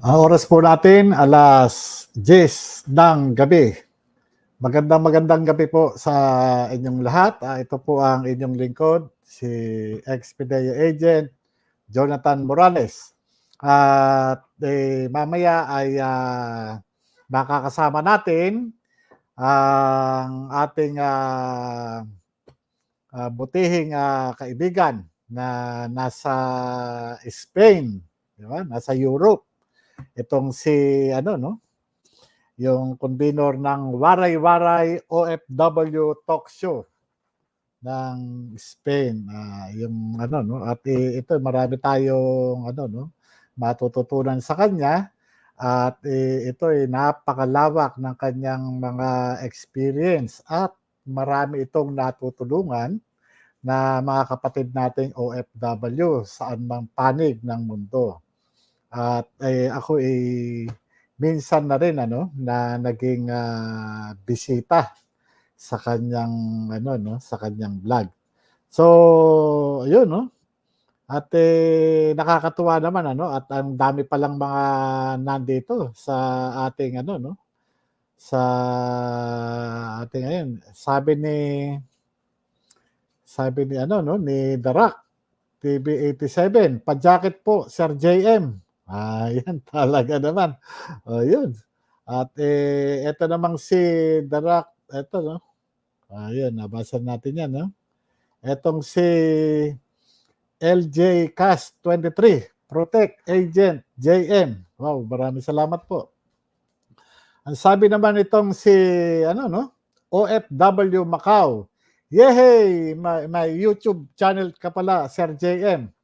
Ang oras po natin, 10:00 ng gabi. Magandang gabi po sa inyong lahat. Ito po ang inyong lingkod, si Expedia Agent Jonathan Morales. At mamaya ay makakasama natin ang ating butihing kaibigan na nasa Spain, di ba? Nasa Europe. Itong si ano no, yung convenor ng Waray-Waray OFW Talk Show ng Spain. Yung ano no, at ito marami tayong ano no, matututunan sa kanya at ito ay napakalawak ng kanyang mga experience at marami itong natutulungan na mga kapatid nating OFW saan mang panig ng mundo. At ako minsan na rin ano, na naging bisita sa kanyang ano 'no, sa kanyang vlog. So, ayun 'no, at nakakatuwa naman ano at ang dami palang mga nandito sa ating ano 'no, sa ating ngayon. Sabi ni ano 'no, ni The Rock TV87, pa-jacket po Sir JM. Yan talaga naman. Oh, yun. At eto namang si The Rock, eto 'no, ayun nabasa natin 'yan 'no. Etong si LJ Cast 23, Protect Agent JM. Wow, maraming salamat po. Ang sabi naman nitong si ano 'no, OFW Macau, "Yehey! May YouTube channel ka pala, Sir JM.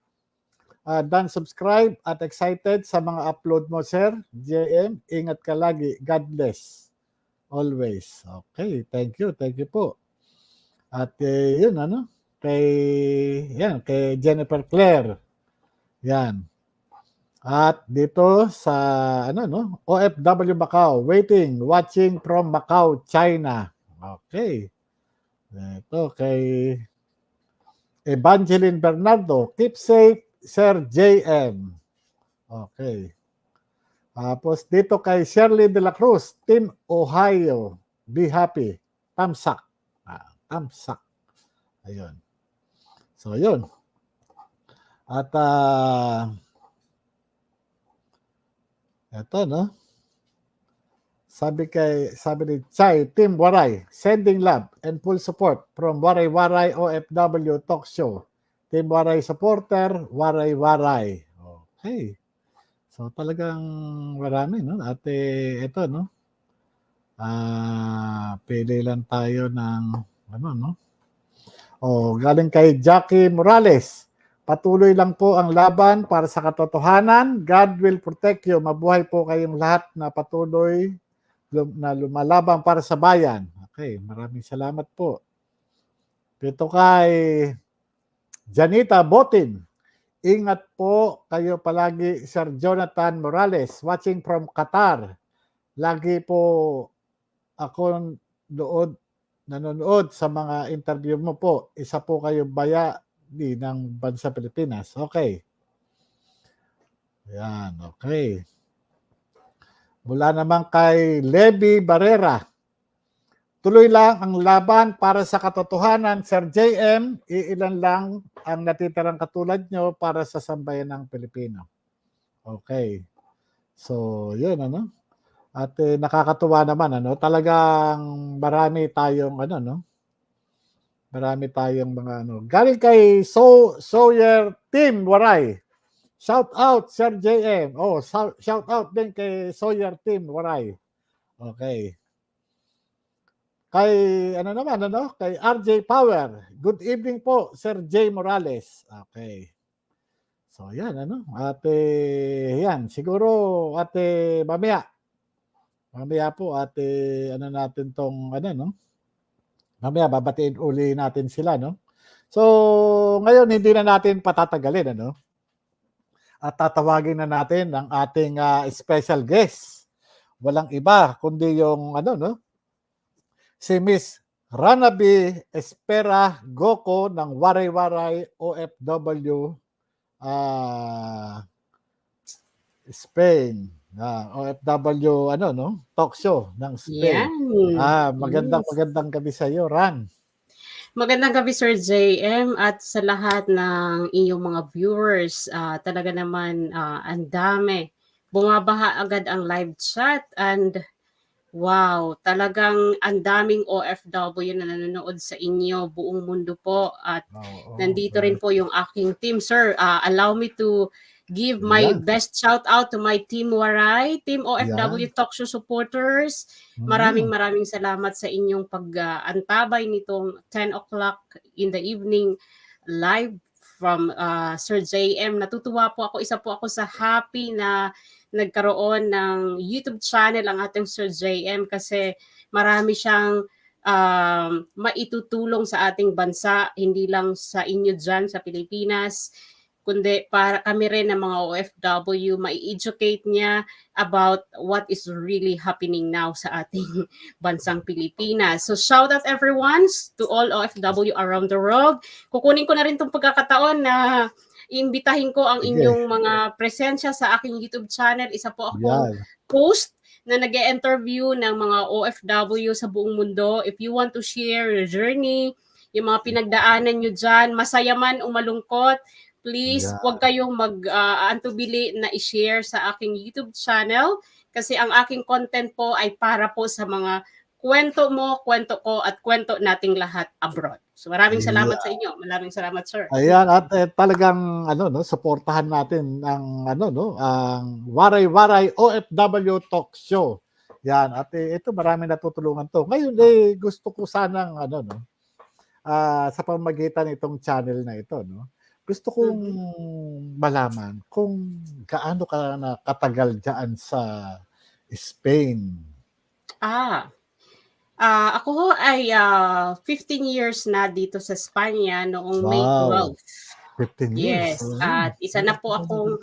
Done subscribe at excited sa mga upload mo, Sir JM. Ingat ka lagi. God bless. Always." Okay, thank you po. At yun ano, kay Jennifer Claire. Yan. At dito sa ano no, OFW Macau, waiting, watching from Macau, China. Okay. Ito kay Evangeline Bernardo, keep safe, Sir JM. Okay. Tapos dito kay Shirley De La Cruz, Team Ohio, be happy. Tamsak. Tamsak. Ayun. So, yun. At eto no. Sabi ni Chai, Team Waray, sending love and full support from Waray Waray OFW Talk Show. Team Waray supporter, Waray Waray. Okay. So talagang marami no. At ito no. Pili lang tayo ng ano no. Galing kay Jackie Morales. Patuloy lang po ang laban para sa katotohanan. God will protect you. Mabuhay po kayong lahat na patuloy na lumalaban para sa bayan. Okay, maraming salamat po. Dito kay Janita Botin. Ingat po kayo palagi, Sir Jonathan Morales, watching from Qatar. Lagi po ako nanonood sa mga interview mo po. Isa po kayo bayani ng bansa Pilipinas. Okay. Yan, okay. Mula naman kay Levi Barrera. Tuloy lang ang laban para sa katotohanan, Sir JM. Iilan lang ang natitirang katulad nyo para sa sambayan ng Pilipino. Okay. So, yun ano. At nakakatuwa naman ano, talagang marami tayong ano no. Marami tayong mga ano. Galing kay Sawyer Team Waray. Shout out Sir JM. Shout out din kay Sawyer Team Waray. Okay. Kay ano naman ano, kay RJ Power. Good evening po Sir J Morales. Okay. So yan ano. At yan siguro at mamaya po at ano natin tong ano no. Mamaya babatiin uli natin sila no. So ngayon hindi na natin patatagalin ano. At tatawagin na natin ang ating special guest. Walang iba kundi yung ano no, si Miss Ranabi Espera Goko ng Waray Waray OFW Spain. OFW ano 'no, talk show ng Spain. Yan. Magandang Yes. magandang gabi sa iyo, Ran. Magandang gabi Sir JM at sa lahat ng iyong mga viewers. Talaga naman ang dami. Bumabaha agad ang live chat and wow, talagang ang daming OFW na nanonood sa inyo, buong mundo po. At Oo, nandito rin po yung aking team. Sir, allow me to give my yan, best shout out to my team Waray, team OFW yan. Talk Show supporters. Maraming Mm, maraming salamat sa inyong pag-antabay nitong 10 o'clock in the evening live from Sir JM. Natutuwa po ako, isa po ako sa happy na nagkaroon ng YouTube channel ang ating Sir JM kasi marami siyang maitutulong sa ating bansa, hindi lang sa inyo dyan sa Pilipinas, kundi para kami rin ng mga OFW, mai-educate niya about what is really happening now sa ating bansang Pilipinas. So shout out everyone to all OFW around the world. Kukunin ko na rin itong pagkakataon na iimbitahin ko ang sige, inyong mga presensya sa aking YouTube channel. Isa po akong yan. host na nag-e-interview ng mga OFW sa buong mundo. If you want to share your journey, yung mga pinagdaanan nyo dyan, masaya man o malungkot, please Yan. huwag kayong mag-antubili na i-share sa aking YouTube channel kasi ang aking content po ay para po sa mga kwento mo, kwento ko, at kwento nating lahat abroad. So maraming salamat sa inyo. Maraming salamat, sir. Ayan at talagang ano 'no, suportahan natin ang ano 'no, ang Waray-Waray OFW Talk Show. Yan at ito maraming natutulungan 'to. Ngayon gusto ko sanang ano 'no, sa pamamagitan nitong channel na ito 'no, gusto kong Mhm. malaman kung gaano ka na katagal diyaan sa Spain? Ah, ako ho ay 15 years na dito sa Espanya noong May Wow, 12. 15 years. Yes, at isa na po akong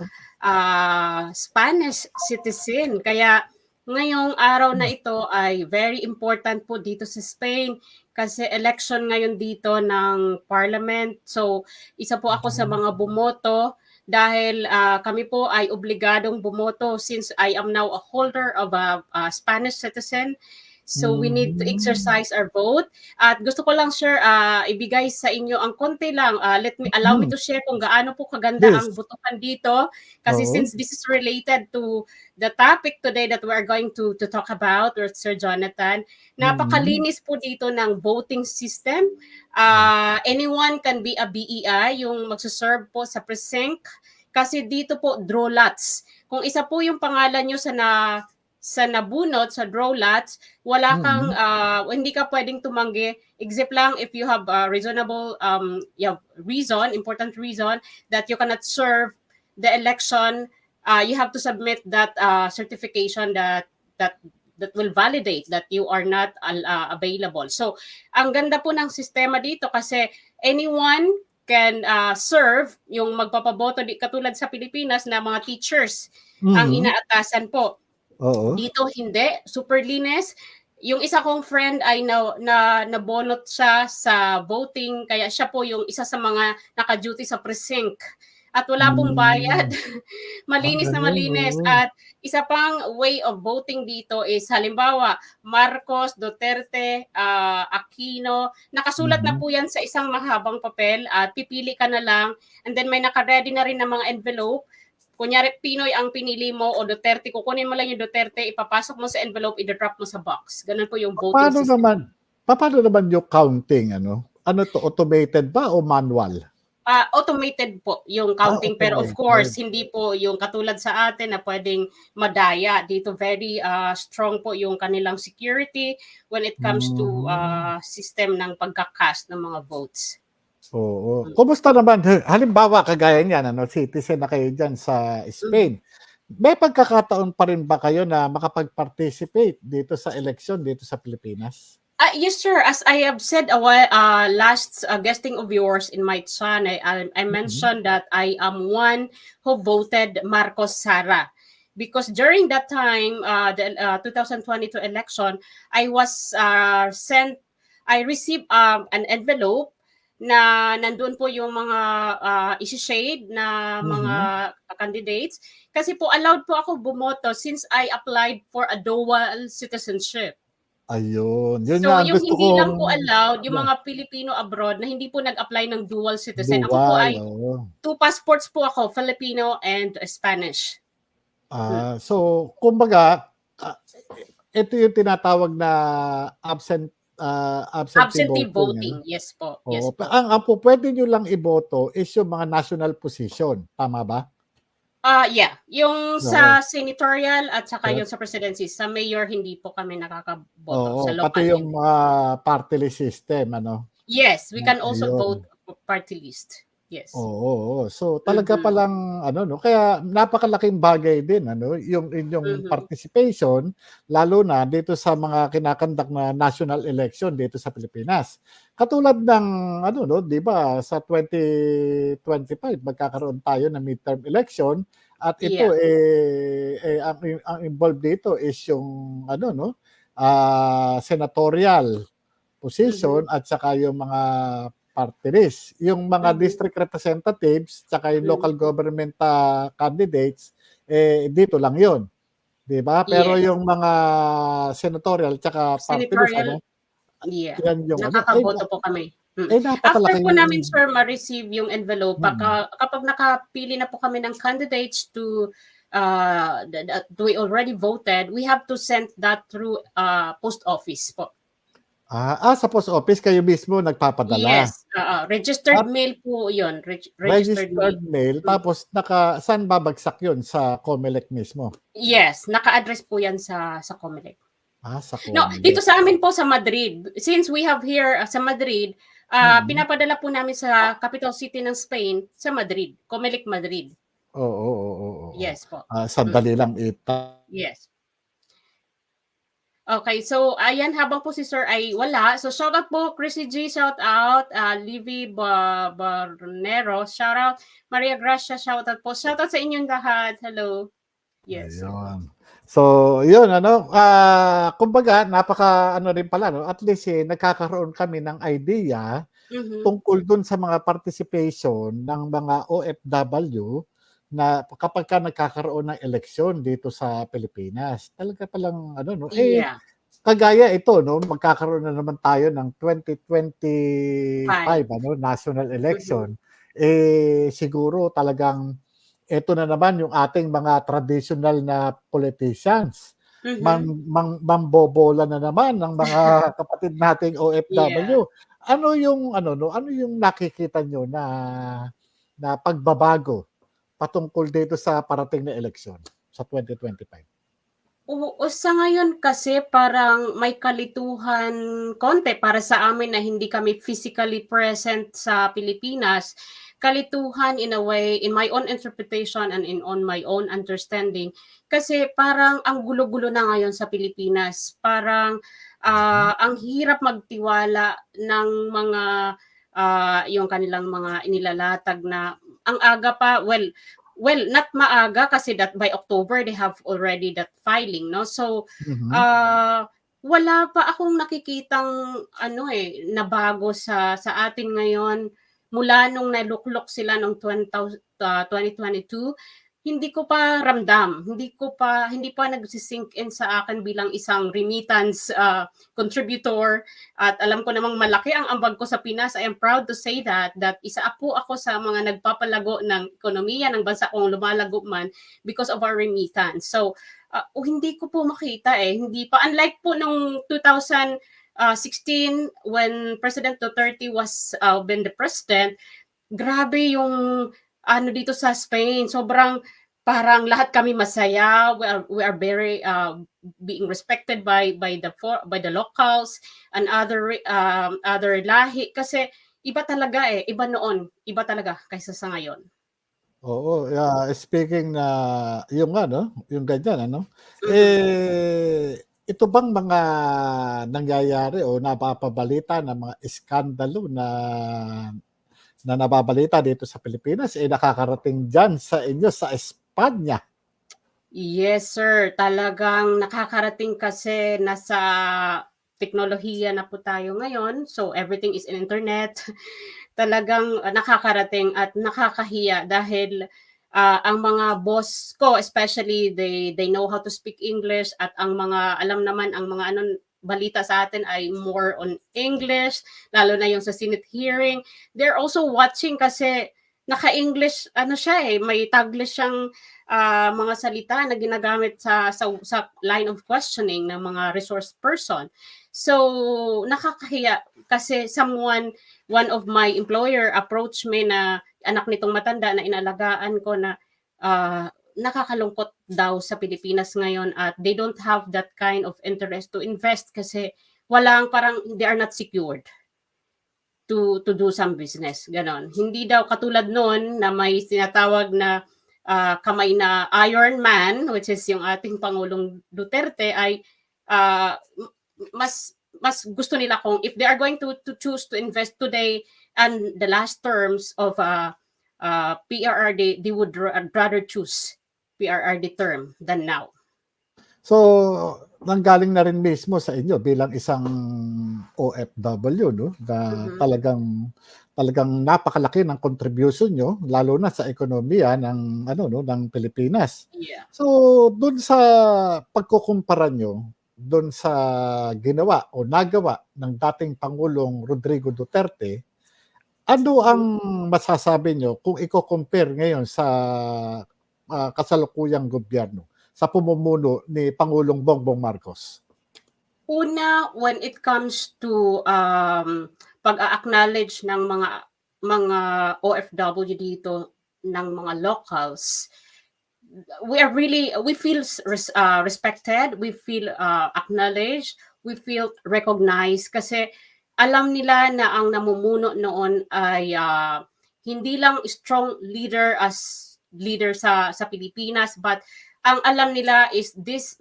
Spanish citizen. Kaya ngayong araw na ito ay very important po dito sa Spain kasi election ngayon dito ng parliament. So, isa po ako sa mga bumoto dahil kami po ay obligadong bumoto since I am now a holder of a Spanish citizen. So we need to Hmm. exercise our vote. At gusto ko lang share, ibigay sa inyo ang konti lang. Allow me Hmm, to share kung gaano po kaganda please. ang botohan dito. Kasi Oo. since this is related to the topic today that we're going to talk about with Sir Jonathan, Mm. napakalinis po dito ng voting system. Anyone can be a BEI, yung magsaserve po sa precinct. Kasi dito po, draw lots. Kung isa po yung pangalan nyo sa nabunot, sa draw lots, wala kang, Mm. hindi ka pwedeng tumanggi, except lang if you have a reasonable reason, important reason, that you cannot serve the election, you have to submit that certification that that will validate that you are not available. So, ang ganda po ng sistema dito kasi anyone can serve yung magpapaboto, katulad sa Pilipinas na mga teachers ang Mm. inaatasan po. Oo. Dito hindi, super linis. Yung isa kong friend ay nabonot siya sa voting, kaya siya po yung isa sa mga naka-duty sa precinct. At wala pong bayad. Hmm. Malinis na Galing, malinis. oo. At isa pang way of voting dito is halimbawa, Marcos, Duterte, Aquino, nakasulat na Mhm. po yan sa isang mahabang papel at pipili ka na lang. And then may naka-ready na rin ng mga envelope. Kunyari, Pinoy ang pinili mo o Duterte, kukunin mo lang yung Duterte, ipapasok mo sa envelope, i-drop mo sa box. Ganun po yung voting Papaano system. naman papaano naman yung counting ano? Ano 'to, automated ba o manual? Automated po yung counting, pero of Automated. course, hindi po yung katulad sa atin na pwedeng madaya. Dito very strong po yung kanilang security when it comes to Hmm. system ng pagka-cast ng mga votes. Oo. Kumusta naman halimbawa kagaya niyan ano, citizen na kayo diyan sa Mm. Spain. May pagkakataon pa rin ba kayo na makapag-participate dito sa eleksyon dito sa Pilipinas? Yes, sir. As I have said a while, last guesting of yours in my channel, I Mm. mentioned that I am one who voted Marcos Sara. Because during that time, the 2022 election, I was I received an envelope na nandun po yung mga isi-shade na mga Mhm. candidates. Kasi po allowed po ako bumoto since I applied for a dual citizenship. Ayun. Yun So nga ang yung gusto hindi lang kong po allowed, yung yeah, mga Pilipino abroad na hindi po nag-apply ng dual citizen. Ako po dual, ay oo. 2 passports po ako, Filipino and Spanish. So kumbaga, ito yung tinatawag na absentee Absentee voting, ano? voting, yes po, yes Oo, po. ang pupuwede niyo lang iboto is yung mga national position, tama ba? Yeah, yung Oo, sa senatorial at saka correct. yung sa presidency, sa mayor hindi po kami nakakaboto Oo, sa pati local yung level. mga party list system, ano? Yes, we can also Ayun. vote party list. Yes. Oo, oo. So, talaga Mhm, palang ano 'no, kaya napakalaking bagay din ano, yung inyong mhm. participation lalo na dito sa mga kinakandak na national election dito sa Pilipinas. Katulad ng ano 'no, 'di ba sa 2025 magkakaroon tayo ng midterm election at ito, Yeah. ang involved dito is yung ano 'no, senatorial Mhm, position at saka yung mga party list. Yung mga mhm, district representatives tsaka yung local mhm. government, candidates, dito lang yun, 'di ba? Pero Yes. yung mga senatorial tsaka party list Senatorial, ano, yeah, yan yung ano, nakakaboto po kami. After po napakalaking namin, sir, ma-receive yung envelope, mm. kapag nakapili na po kami ng candidates to, we already voted, we have to send that through, post office po. Sa post office kayo mismo nagpapadala Yes, registered at mail po yun, registered mail. registered mail Mm. tapos saan babagsak yun, sa COMELEC mismo? Yes, naka-address po yan sa COMELEC. Sa No, dito COMELEC. sa amin po sa Madrid. Since we have here sa Madrid, Mm. pinapadala po namin sa capital city ng Spain, sa Madrid, Comelec Madrid. Oo, oo, oo. Yes po. Sandali Mm. lang Yes. Okay, so ayan, habang po si Sir ay wala, so shoutout po Chrissy G, shoutout, Livy Barnero, shoutout, Maria Gracia, shoutout po. Shoutout sa inyong lahat. Hello. Yes. ayun. So, yun ano, kumbaga napaka-ano rin pala 'no, at least, nagkakaroon kami ng idea Mhm. tungkol dun sa mga participation ng mga OFW na kapagka nagkakaroon ng eleksyon dito sa Pilipinas. Talaga palang ano 'no, Yeah. kagaya ito 'no, magkakaroon na naman tayo ng 2025 5. ano, national Mhm. election. Siguro talagang eto na naman yung ating mga traditional na politicians. Mhm. Mambobola na naman ng mga kapatid nating Yeah. OFW. Ano yung ano 'no, ano yung nakikita niyo na pagbabago patungkol dito sa parating na eleksyon sa 2025? Oo, sa ngayon kasi parang may kalituhan konti para sa amin na hindi kami physically present sa Pilipinas. Kalituhan in a way, in my own interpretation and on my own understanding, kasi parang ang gulo-gulo na ngayon sa Pilipinas. Parang, Mhm, ang hirap magtiwala ng mga, yung kanilang mga inilalatag na ang aga pa, not maaga kasi that by October they have already that filing, no? So, mhm, uh, wala pa akong nakikitang ano na bago sa atin ngayon mula nung naluklok sila nung 2022. Hindi ko pa ramdam, hindi pa nagsi-sink in sa akin bilang isang remittance contributor, at alam ko namang malaki ang ambag ko sa Pinas. I am proud to say that isa po ako sa mga nagpapalago ng ekonomiya ng bansa kung lumalago man because of our remittance. So, hindi ko po makita hindi pa. Unlike po nung 2016 when President Duterte was been the president, grabe yung ano dito sa Spain, sobrang parang lahat kami masaya. We are very being respected by the locals and other lahi, kasi iba talaga iba noon, iba talaga kaysa sa ngayon. oo, speaking na yung ano, yung ganyan ano, Mhm. ito bang mga nangyayari o napapabalita na mga iskandalo na nababalita dito sa Pilipinas, nakakarating diyan sa inyo sa Espanya? Yes, sir. Talagang nakakarating kasi nasa teknolohiya na po tayo ngayon. So everything is in internet. Talagang nakakarating at nakakahiya dahil ang mga boss ko, especially they know how to speak English, at ang mga alam naman ang mga balita sa atin ay more on English, lalo na yung sa Senate hearing. They're also watching kasi naka-English siya may Taglish siyang mga salita na ginagamit sa line of questioning ng mga resource person. So nakakahiya kasi one of my employer approached me na anak nitong matanda na inalagaan ko na nakakalungkot daw sa Pilipinas ngayon at they don't have that kind of interest to invest kasi parang they are not secured to do some business, ganon. Hindi daw katulad noon na may tinatawag na kamay na Iron Man, which is yung ating Pangulong Duterte, ay mas gusto nila kung if they are going to choose to invest today and the last terms of PRRD, they would rather choose PRRD term than now. So, nanggaling na rin mismo sa inyo bilang isang OFW, no? Na talagang napakalaki ng contribution nyo, lalo na sa ekonomiya ng ng Pilipinas. Yeah. So, doon sa pagkukumpara nyo doon sa ginawa o nagawa ng dating Pangulong Rodrigo Duterte, ano ang masasabi nyo kung i-compare ngayon sa kasalukuyang gobyerno, sa pamumuno ni Pangulong Bongbong Marcos? Una, when it comes to pag-acknowledge ng mga OFW dito, ng mga locals, we feel respected, we feel acknowledged, we feel recognized kasi alam nila na ang namumuno noon ay hindi lang strong leader as leader sa Pilipinas, but ang alam nila is this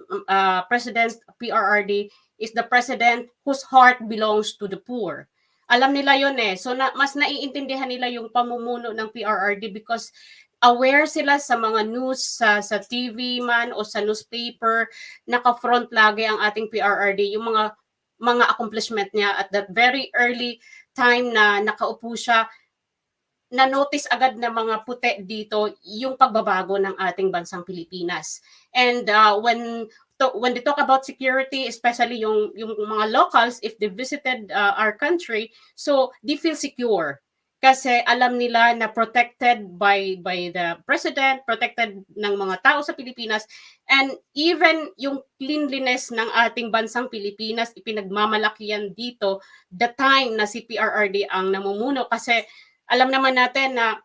President PRRD is the president whose heart belongs to the poor. Alam nila yon so mas naiintindihan nila yung pamumuno ng PRRD because aware sila sa mga news sa TV man o sa newspaper, naka-front lagi ang ating PRRD, yung mga accomplishment niya at that very early time na nakaupo siya, na-notice agad na mga puti dito yung pagbabago ng ating bansang Pilipinas. And when they talk about security, especially yung mga locals, if they visited our country, so they feel secure. Kasi alam nila na protected by the president, protected ng mga tao sa Pilipinas, and even yung cleanliness ng ating bansang Pilipinas, ipinagmamalaki yan dito the time na si PRRD ang namumuno. Kasi alam naman natin na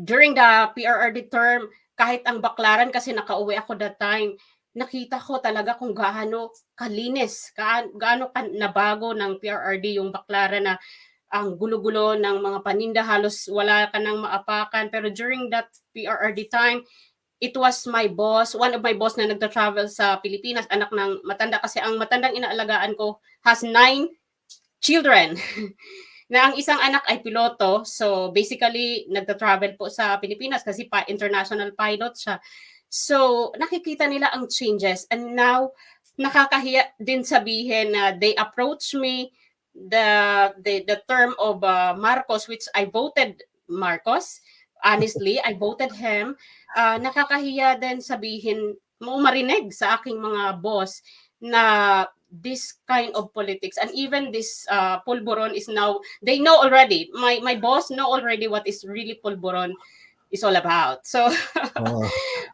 during the PRRD term, kahit ang Baclaran, kasi nakauwi ako that time, nakita ko talaga kung gaano kalinis, gaano nabago ng PRRD yung Baclaran na ang gulo-gulo ng mga paninda, halos wala ka nang maapakan. Pero during that PRRD time, it was my boss, one of my boss na nagta-travel sa Pilipinas, anak ng matanda, kasi ang matandang inaalagaan ko has 9 children. Na ang isang anak ay piloto, so basically nagta-travel po sa Pilipinas kasi international pilot siya. So nakikita nila ang changes, and now nakakahiya din sabihin na they approach me the term of Marcos, which I voted Marcos. Honestly, I voted him. Nakakahiya din sabihin mo, marinig sa aking mga boss na this kind of politics, and even this pulburon is now, they know already, my boss know already what is really pulburon is all about. So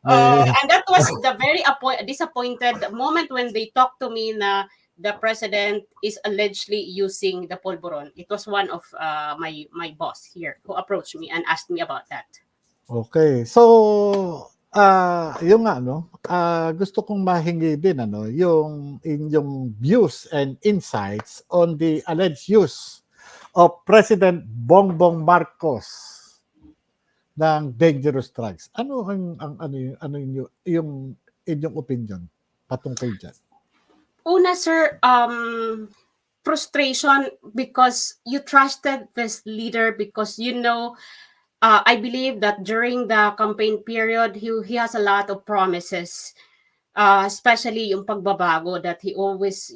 and that was the very disappointed moment when they talked to me na the president is allegedly using the pulburon. It was one of my boss here who approached me and asked me about that. Okay. So yung gusto kong mahingi din yung inyong views and insights on the alleged use of President Bongbong Marcos ng dangerous drugs. Ano yung inyong opinion patungkol diyan? Una, sir, frustration because you trusted this leader because I believe that during the campaign period, he has a lot of promises, especially yung pagbabago that he always,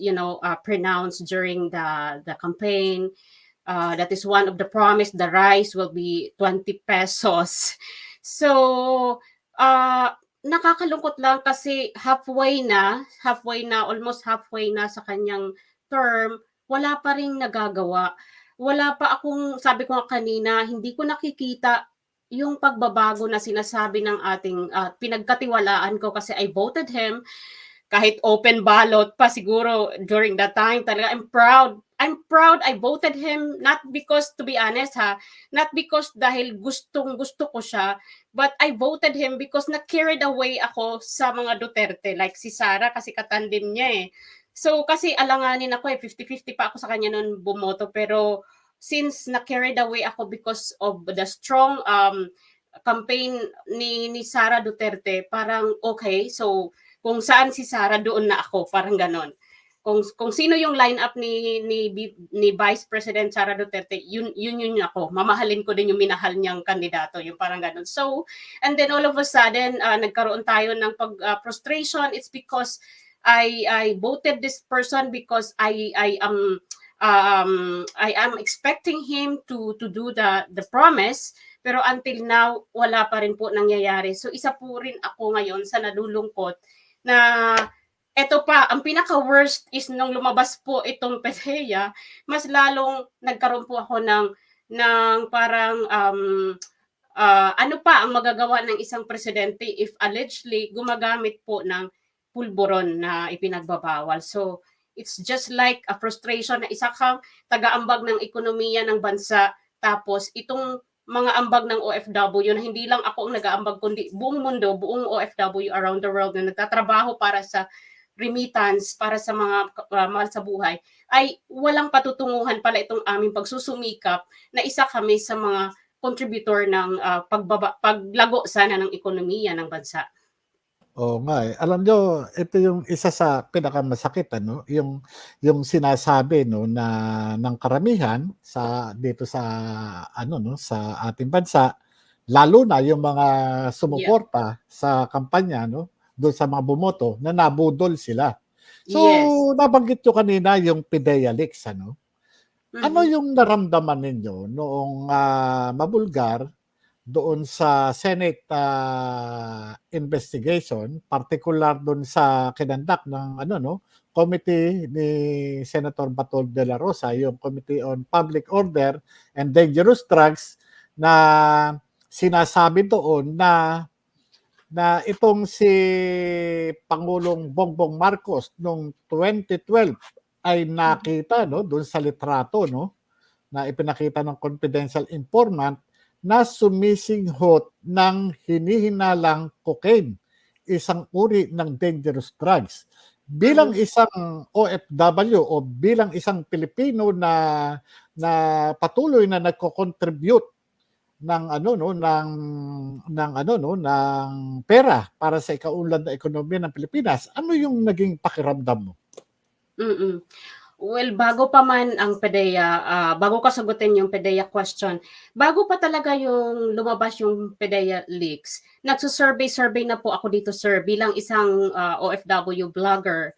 pronounced during the campaign. That is one of the promise, the rice will be 20 pesos. So, nakakalungkot lang kasi almost halfway na sa kanyang term, wala pa ring nagagawa. Wala pa akong, sabi ko nga kanina, hindi ko nakikita yung pagbabago na sinasabi ng ating pinagkatiwalaan ko kasi I voted him kahit open ballot pa siguro during that time talaga I'm proud I voted him not because to be honest not because dahil gustong-gusto ko siya but I voted him because na carried away ako sa mga Duterte like si Sara kasi katandim niya eh. So kasi alanganin ako 50-50 pa ako sa kanya noon bumoto pero since na carried away ako because of the strong campaign ni Sara Duterte parang okay so kung saan si Sara doon na ako parang ganon kung sino yung lineup ni Vice President Sara Duterte yun ako mamahalin ko din yung minahal niyang kandidato yung parang ganon so and then all of a sudden nagkaroon tayo ng frustration it's because I voted this person because I am expecting him to do the promise pero until now wala pa rin po nangyayari so isa po rin ako ngayon sa nalulungkot na eto pa, ang pinaka-worst is nung lumabas po itong PDEA, mas lalong nagkaroon po ako ng parang ano pa ang magagawa ng isang presidente if allegedly gumagamit po ng pulburon na ipinagbabawal. So, it's just like a frustration na isa kang taga-ambag ng ekonomiya ng bansa tapos itong mga ambag ng OFW na hindi lang ako ang nag-aambag kundi buong mundo, buong OFW around the world na nagtatrabaho para sa remittance, para sa mga mahal sa buhay, ay walang patutunguhan pala itong aming pagsusumikap na isa kami sa mga contributor ng paglago sana ng ekonomiya ng bansa. Oo nga, eh. Alam niyo, ito yung isa sa pinakamasakit ano, yung sinasabi 'no na ng karamihan dito sa ano 'no, sa ating bansa, lalo na yung mga Yeah. sumuporta sa kampanya 'no, dun sa mga bumoto na nabudol sila. So, Yes. nabanggit niyo kanina yung PIDEA leaks ano. Ano Mhm. yung naramdaman ninyo noong, mabulgar doon sa Senate, investigation, particular doon sa kinandak ng ano 'no, committee ni Senator Bato de la Rosa, yung Committee on Public Order and Dangerous Drugs na sinasabi doon na itong si Pangulong Bongbong Marcos noong 2012 ay nakita 'no, doon sa litrato 'no, na ipinakita ng confidential informant na sumisinghot ng hinihinalang cocaine, isang uri ng dangerous drugs. Bilang Mhm. isang OFW o bilang isang Pilipino na patuloy na nagko-contribute ng ano 'no, ng ano 'no, ng pera para sa ikaunlad na ekonomiya ng Pilipinas, ano yung naging pakiramdam mo? Mm. Well, bago pa man ang PDEA, bago ko sagutin yung PDEA question, bago pa talaga yung lumabas yung PDEA leaks, nagsu-survey na po ako dito, sir, bilang isang OFW vlogger.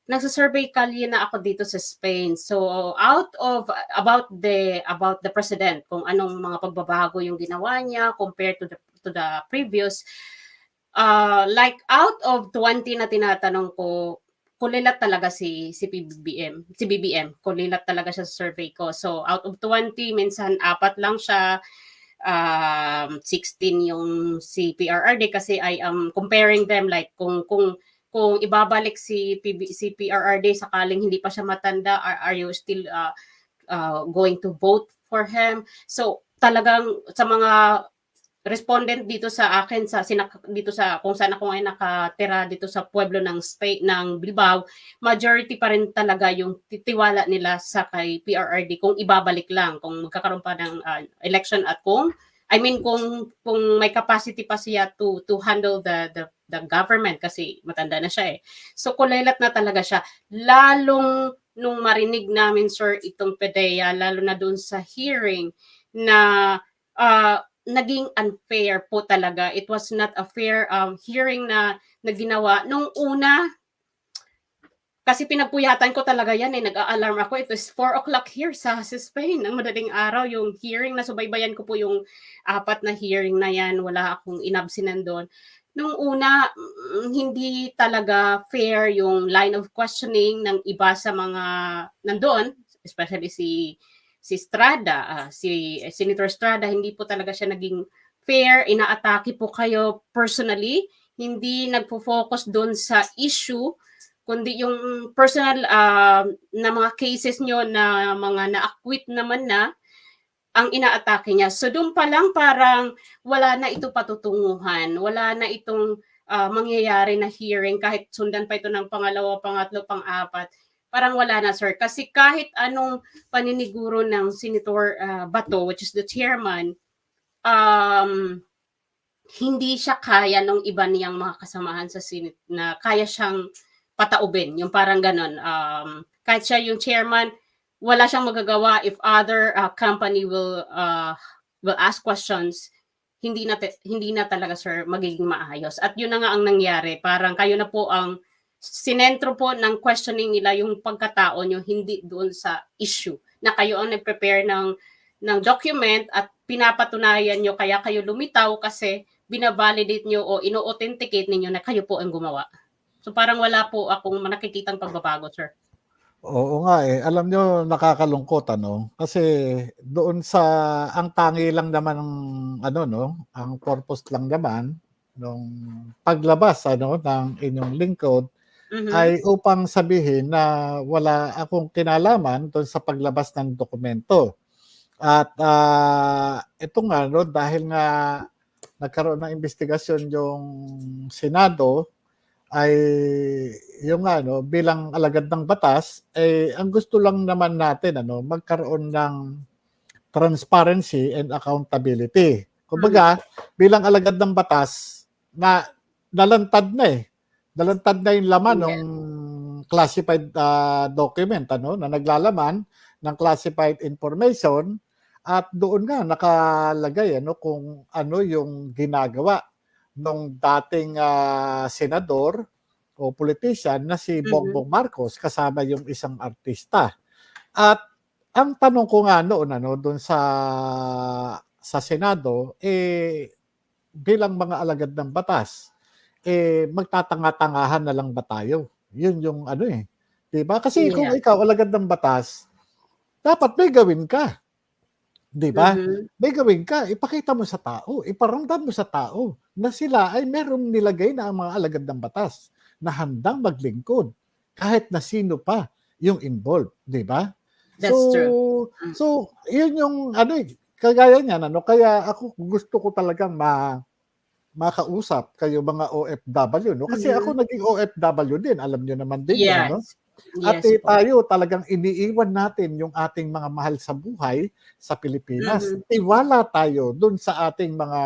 Nagsu-survey kalye na ako dito sa Spain. So, out of about the president, kung anong mga pagbabago yung ginawa niya compared to the previous, like out of 20 na tinatanong ko, kulilat talaga si BBM, kulilat talaga siya sa survey ko. So out of 20, minsan 4 lang siya, 16 yung si PRRD kasi I am comparing them like kung ibabalik si PRRD sakaling hindi pa siya matanda, are you still going to vote for him? So talagang sa mga respondent dito sa akin dito sa kung saan ako ngayon nakatira dito sa pueblo ng state ng Bilbao, majority pa rin talaga yung tiwala nila sa kay PRRD kung ibabalik lang, kung magkakaroon pa ng election at kung may capacity pa siya to handle the government kasi matanda na siya eh. So kulelat na talaga siya. Lalong nung marinig namin, sir, itong PDEA, lalo na doon sa hearing na naging unfair po talaga. It was not a fair hearing na ginawa. Nung una, Kasi pinagpuyatan ko talaga yan nag-a-alarm ako. It was 4 o'clock here sa Spain, ng madaling araw yung hearing, nasubaybayan ko po yung 4 na hearing na yan, wala akong inabsenan doon. Nung una, hindi talaga fair yung line of questioning ng iba sa mga nandoon, especially si Estrada, si Senator Estrada, hindi po talaga siya naging fair, inaatake po kayo personally, hindi nagfo-focus doon sa issue, kundi yung personal na mga cases nyo na mga na-acquit naman na ang inaatake niya. So doon pa lang parang wala na ito patutunguhan, wala na itong mangyayari na hearing kahit sundan pa ito ng pangalawa, pangatlo, pang-apat. Parang wala na, sir. Kasi kahit anong paniniguro ng Senator Bato, which is the chairman, hindi siya kaya nung iba niyang mga kasamahan sa Senate na kaya siyang pataubin, yung parang ganon. Kahit siya yung chairman, wala siyang magagawa if other company will ask questions, hindi na talaga, sir, magiging maayos. At yun na nga ang nangyari. Parang kayo na po ang sinentro po ng questioning nila yung pagkatao nyo, hindi doon sa issue. Na kayo ang nag-prepare ng document at pinapatunayan nyo kaya kayo lumitaw kasi binavalidate nyo o ino-authenticate ninyo na kayo po ang gumawa. So parang wala po akong nakikitang pagbabago, sir. Oo nga eh. Alam nyo, nakakalungkot ano. Kasi doon sa ang tangi lang naman ng ano no, ang purpose lang naman nung paglabas ano ng inyong lingkod ay upang sabihin na wala akong kinalaman doon sa paglabas ng dokumento. At ito nga no, dahil nga nagkaroon ng investigasyon yung Senado, ay yung ano, bilang alagad ng batas, eh, ang gusto lang naman natin ano, magkaroon ng transparency and accountability. Kumbaga, bilang alagad ng batas, na nalantad na eh. Nalantad na yung laman ng classified document ano, na naglalaman ng classified information at doon nga nakalagay ano kung ano yung ginagawa nung dating senador o politician na si Bongbong Marcos kasama yung isang artista. At ang tanong ko nga noon ano doon sa Senado eh bilang mga alagad ng batas eh magtatanga-tangahan na lang ba tayo? Yun yung ano eh. 'Di ba? Kasi kung ikaw alagad ng batas, dapat may gawin ka. 'Di ba? May gawin ka, ipakita mo sa tao, iparamdam mo sa tao na sila ay merong nilagay na ang mga alagad ng batas na handang maglingkod kahit na sino pa yung involved, 'di ba? That's true. So, yun yung ano eh, kagaya niyan ano, kaya ako gusto ko talagang makausap kayo mga OFW, no? Kasi ako naging OFW din, alam niyo naman din yan, no? At Yes po. tayo talagang iniiwan natin yung ating mga mahal sa buhay sa Pilipinas. Tiwala tayo dun sa ating mga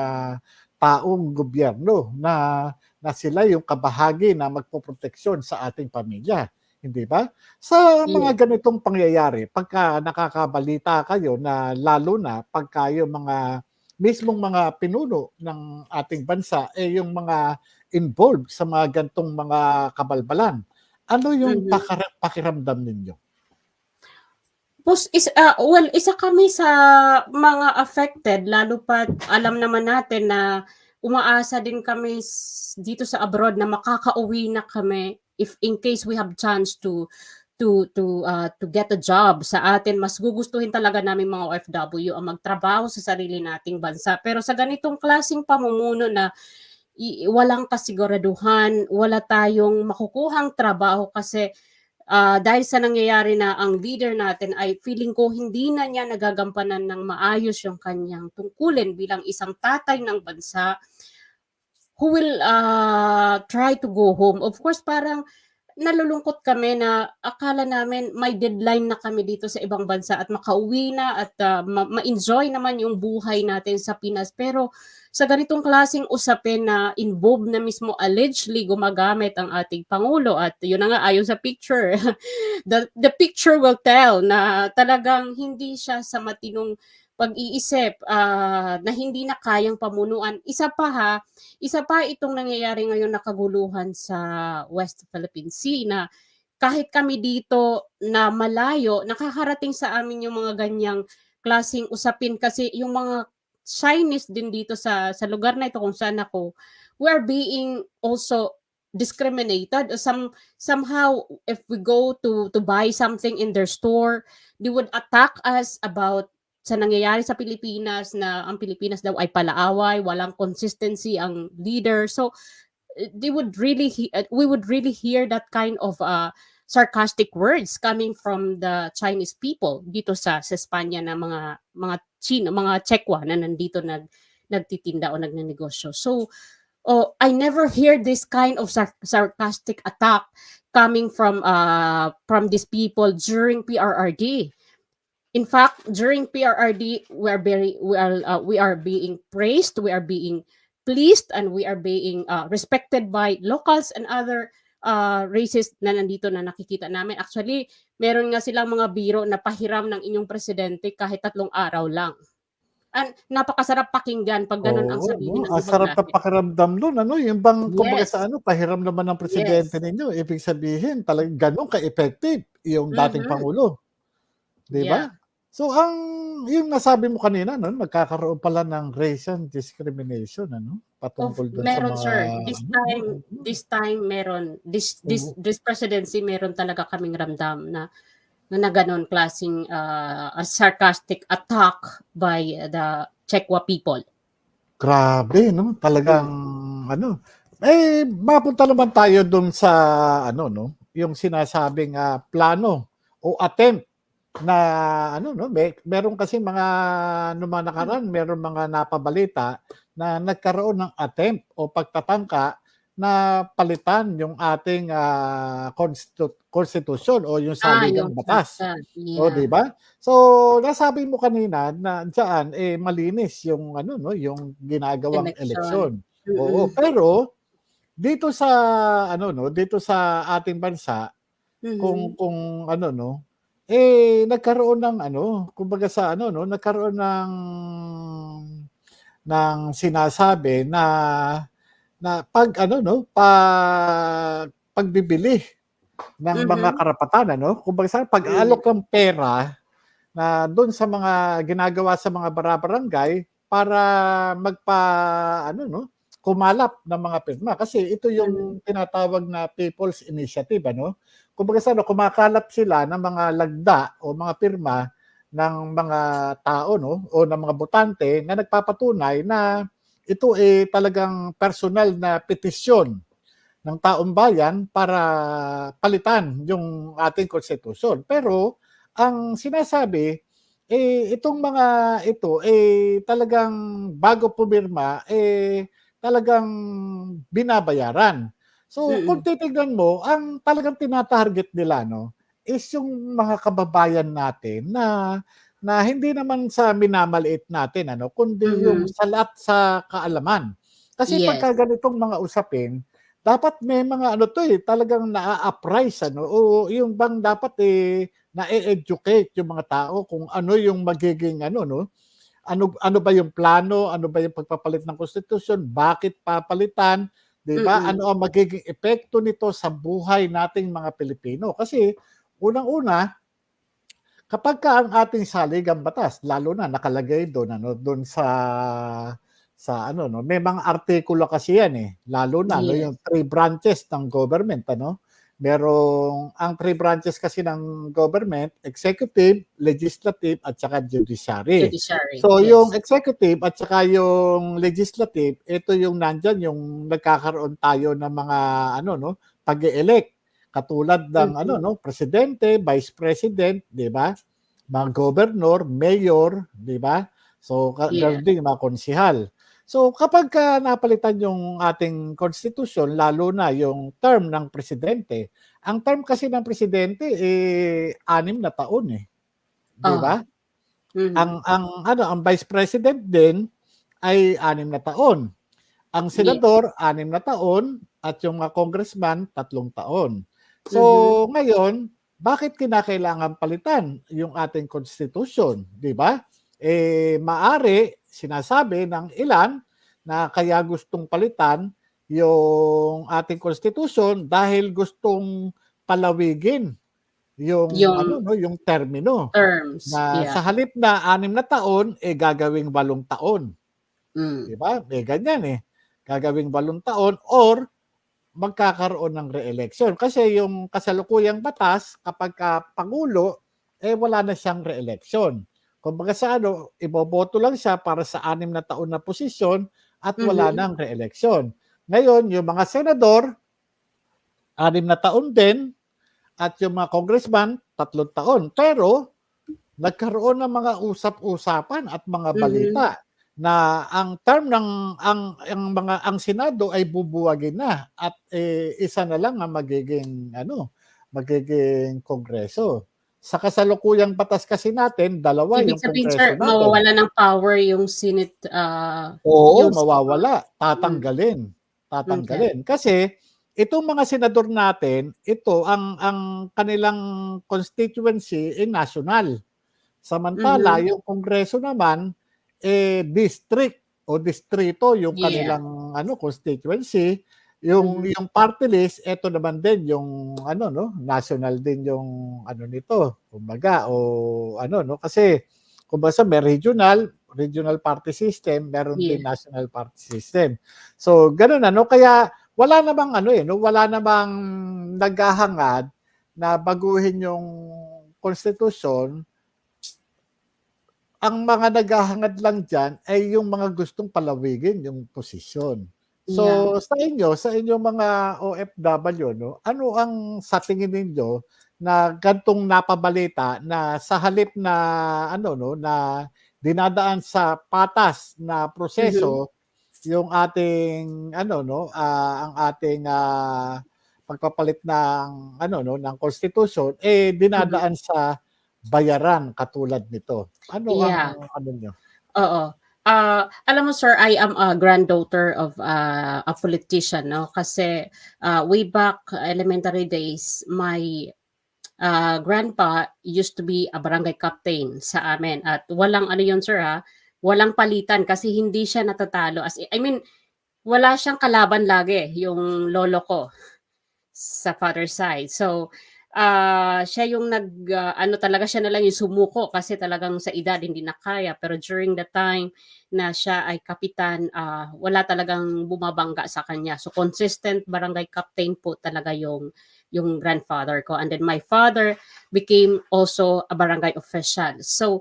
taong gobyerno na sila yung kabahagi na magpoproteksyon sa ating pamilya. Hindi ba? Sa mga ganitong pangyayari, pagka nakakabalita kayo na lalo na pagka yung mga mismong mga pinuno ng ating bansa eh yung mga involved sa mga gantong mga kabalbalan. Ano yung pakiramdam ninyo? Well, isa kami sa mga affected, lalo pa alam naman natin na umaasa din kami dito sa abroad na makakauwi na kami if in case we have chance to get a job sa atin. Mas gugustuhin talaga namin mga OFW ang magtrabaho sa sarili nating bansa. Pero sa ganitong klaseng pamumuno na walang kasiguraduhan, wala tayong makukuhang trabaho kasi dahil sa nangyayari na ang leader natin ay feeling ko hindi na niya nagagampanan ng maayos yung kanyang tungkulin bilang isang tatay ng bansa who will try to go home. Of course, parang nalulungkot kami na akala namin may deadline na kami dito sa ibang bansa at makauwi na at ma-enjoy naman yung buhay natin sa Pinas. Pero sa ganitong klaseng usapin na involved na mismo allegedly gumagamit ang ating Pangulo at yun na nga ayon sa picture, the picture will tell na talagang hindi siya sa matinong pag-iisip na hindi na kayang pamunuan. Isa pa itong nangyayari ngayon na kaguluhan sa West Philippine Sea na kahit kami dito na malayo, nakakarating sa amin yung mga ganyang klaseng usapin kasi yung mga Chinese din dito sa lugar na ito kung saan ako, we are being also discriminated. Somehow, if we go to buy something in their store, they would attack us about sa nangyayari sa Pilipinas na ang Pilipinas daw ay palaaway, walang consistency ang leader. So they would really we would really hear that kind of sarcastic words coming from the Chinese people dito sa Espanya na mga Chino, mga Chekwa na nandito nagtitinda o nagnenegosyo. So I never hear this kind of sarcastic attack coming from these people during PRRD. In fact, during PRRD, we are being praised, we are being pleased, and we are being respected by locals and other races na nandito na nakikita namin. Actually, meron nga silang mga biro na pahiram ng inyong presidente kahit 3 araw lang. And napakasarap pakinggan pag ganun ang Oo, sabihin 'no? ng Ang ibang sarap ng lahi. pakiramdam nun ano, yung bang kumbaga Yes, sa ano, pahiram naman ng presidente yes. ninyo, ibig sabihin talagang gano'n ka-effective yung dating Mhm. pangulo, 'di ba? Yeah. So yung nasabi mo kanina 'no, nagkakaroon pala ng racial discrimination ano, patungkol dun sa Meron mga sir. ano 'no, oo. This time meron. Oo, This presidency meron talaga kaming ramdam na gano'n klaseng a sarcastic attack by the Chekwa people. grabe 'no, talagang Mm. ano. Mapunta naman tayo dun sa ano 'no, yung sinasabing, plano o attempt na ano 'no, meron kasing mga nung mga nakaraan merong mga napabalita na nagkaroon ng attempt o pagtatangka na palitan yung ating, konstitusyon o yung Yung saligang batas. charter, Oh, 'di yeah. ba? So, nasabi mo kanina na diyaan, malinis yung ano 'no, yung ginagawang Election. eleksyon. Oo, Mm. pero dito sa ano 'no, dito sa ating bansa Mhm. kung ano 'no, nagkaroon ng ano, kumbaga sa ano 'no, nagkaroon ng sinasabi na 'pag ano 'no, pagbibili ng mga Mhm. karapatan ano, kumbaga sa Mm. pag-aalok ng pera na do'n sa mga ginagawa sa mga barangay para ano 'no, kumalap ng mga pirma. Kasi ito Mhm. yung tinatawag na People's Initiative ano. Kumbaga sa ano, kumakalap sila ng mga lagda o mga pirma ng mga tao 'no, o ng mga botante na nagpapatunay na ito, talagang personal na petisyon ng taong bayan para palitan yung ating konstitusyon. Pero ang sinasabi, itong mga ito, talagang bago pumirma, talagang binabayaran. So kung Mm. titignan mo, ang talagang tina-target nila 'no, is yung mga kababayan natin na hindi naman sa minamaliit natin ano, kundi yung Mhm. salat sa kaalaman. Kasi pagka Yes. ganitong mga usapin, dapat may mga ano 'to, talagang naa-apprise ano, o yung bang dapat, na-e-educate yung mga tao kung ano yung magiging ano 'no, ano ano ba yung plano, ano ba yung pagpapalit ng konstitusyon, bakit papalitan, 'di ba? Mm. Ano ang magiging epekto nito sa buhay nating mga Pilipino. Kasi unang-una, kapagka ang ating saligang batas lalo na nakalagay dun ano, dun sa ano 'no, may mga artikulo kasi yan, lalo na 'no, yung Yes. 3 branches ng government ano. Merong ang 3 branches kasi ng government, executive, legislative, at saka judiciary. Judiciary, So yung yes. executive at saka yung legislative, ito yung nandiyan yung nagkakaroon tayo ng mga ano 'no, pag-e-elect. Katulad ng ano Mhm. 'no, presidente, vice president, 'di ba? Mga gobernador, mayor, 'di ba? So Yeah. gano'n din yung mga konsehal. So kapagka napalitan yung ating konstitusyon, lalo na yung term ng presidente, ang term kasi ng presidente, 6 na taon, 'di Oh. ba? Mhm. Ang vice president din ay 6 na taon. Ang Yeah. senador, 6 na taon at yung mga congressman, 3 taon. So, Mhm. ngayon, bakit kinakailangan palitan yung ating konstitusyon, 'di ba? Maaari sinasabi ng ilan na kaya gustong palitan yung ating konstitusyon dahil gustong palawigin yung Yung yung termino terms, na yeah. sa halip na 6 na taon, gagawing 8 taon. Mm. 'Di ba? May ganyan Gagawing 8 taon or magkakaroon ng re-election. Kasi yung kasalukuyang batas kapagka pangulo, wala na siyang re-election. Kumbaga sa iboboto lang siya para sa 6 na taon na posisyon at wala Mhm. ng re-election. Ngayon, yung mga senador, 6 na taon din at yung mga congressman, 3 taon. Pero nagkaroon ng mga usap-usapan at mga Mhm. balita na ang term ng ang Senado ay bubuwagin na at isa na lang ang magiging Kongreso. Sa kasalukuyang batas kasi natin, 2 Ibig yung sabihin, sir, Kongreso natin. mawawalan ng power yung Senate, Oo, yung mawawala, mm, okey. tatanggalin. Kasi itong mga senador natin, ito ang kanilang constituency, national. Samantala Mhm. yung Kongreso naman, district o distrito yung Yeah. kanilang constituency. Mhm. Yung party list, eto naman din yung national din yung nito, kumbaga kasi kumbaga may regional party system, meron Yeah. din national party system. So gano'n kaya wala namang wala namang naghahangad na baguhin yung konstitusyon. Ang mga naghahangad lang diyan ay yung mga gustong palawigin yung posisyon. Yeah. So, sa inyong mga OFW ano ang sa tingin ninyo na gan'tong napabalita na sa halip na na dinadaan sa patas na Mhm. proseso yung ating ang ating, pagpapalit ng ng konstitusyon, Mhm. dinadaan sa bayaran katulad nito. Ano ang Yeah. niyo? Oo. Alam mo, sir, I am a granddaughter of, a politician 'no, kasi, way back elementary days, my, grandpa used to be a barangay captain sa amin at walang ano yun, sir, walang palitan kasi hindi siya natatalo I mean, wala siyang kalaban lagi, yung lolo ko. Sa father's side. So, siya yung ano talaga siya na lang yung sumuko kasi talagang sa edad hindi na kaya. Pero during the time na siya ay kapitan, wala talagang bumabangga sa kanya. So, consistent barangay captain po talaga yung grandfather ko. And then my father became also a barangay official. So,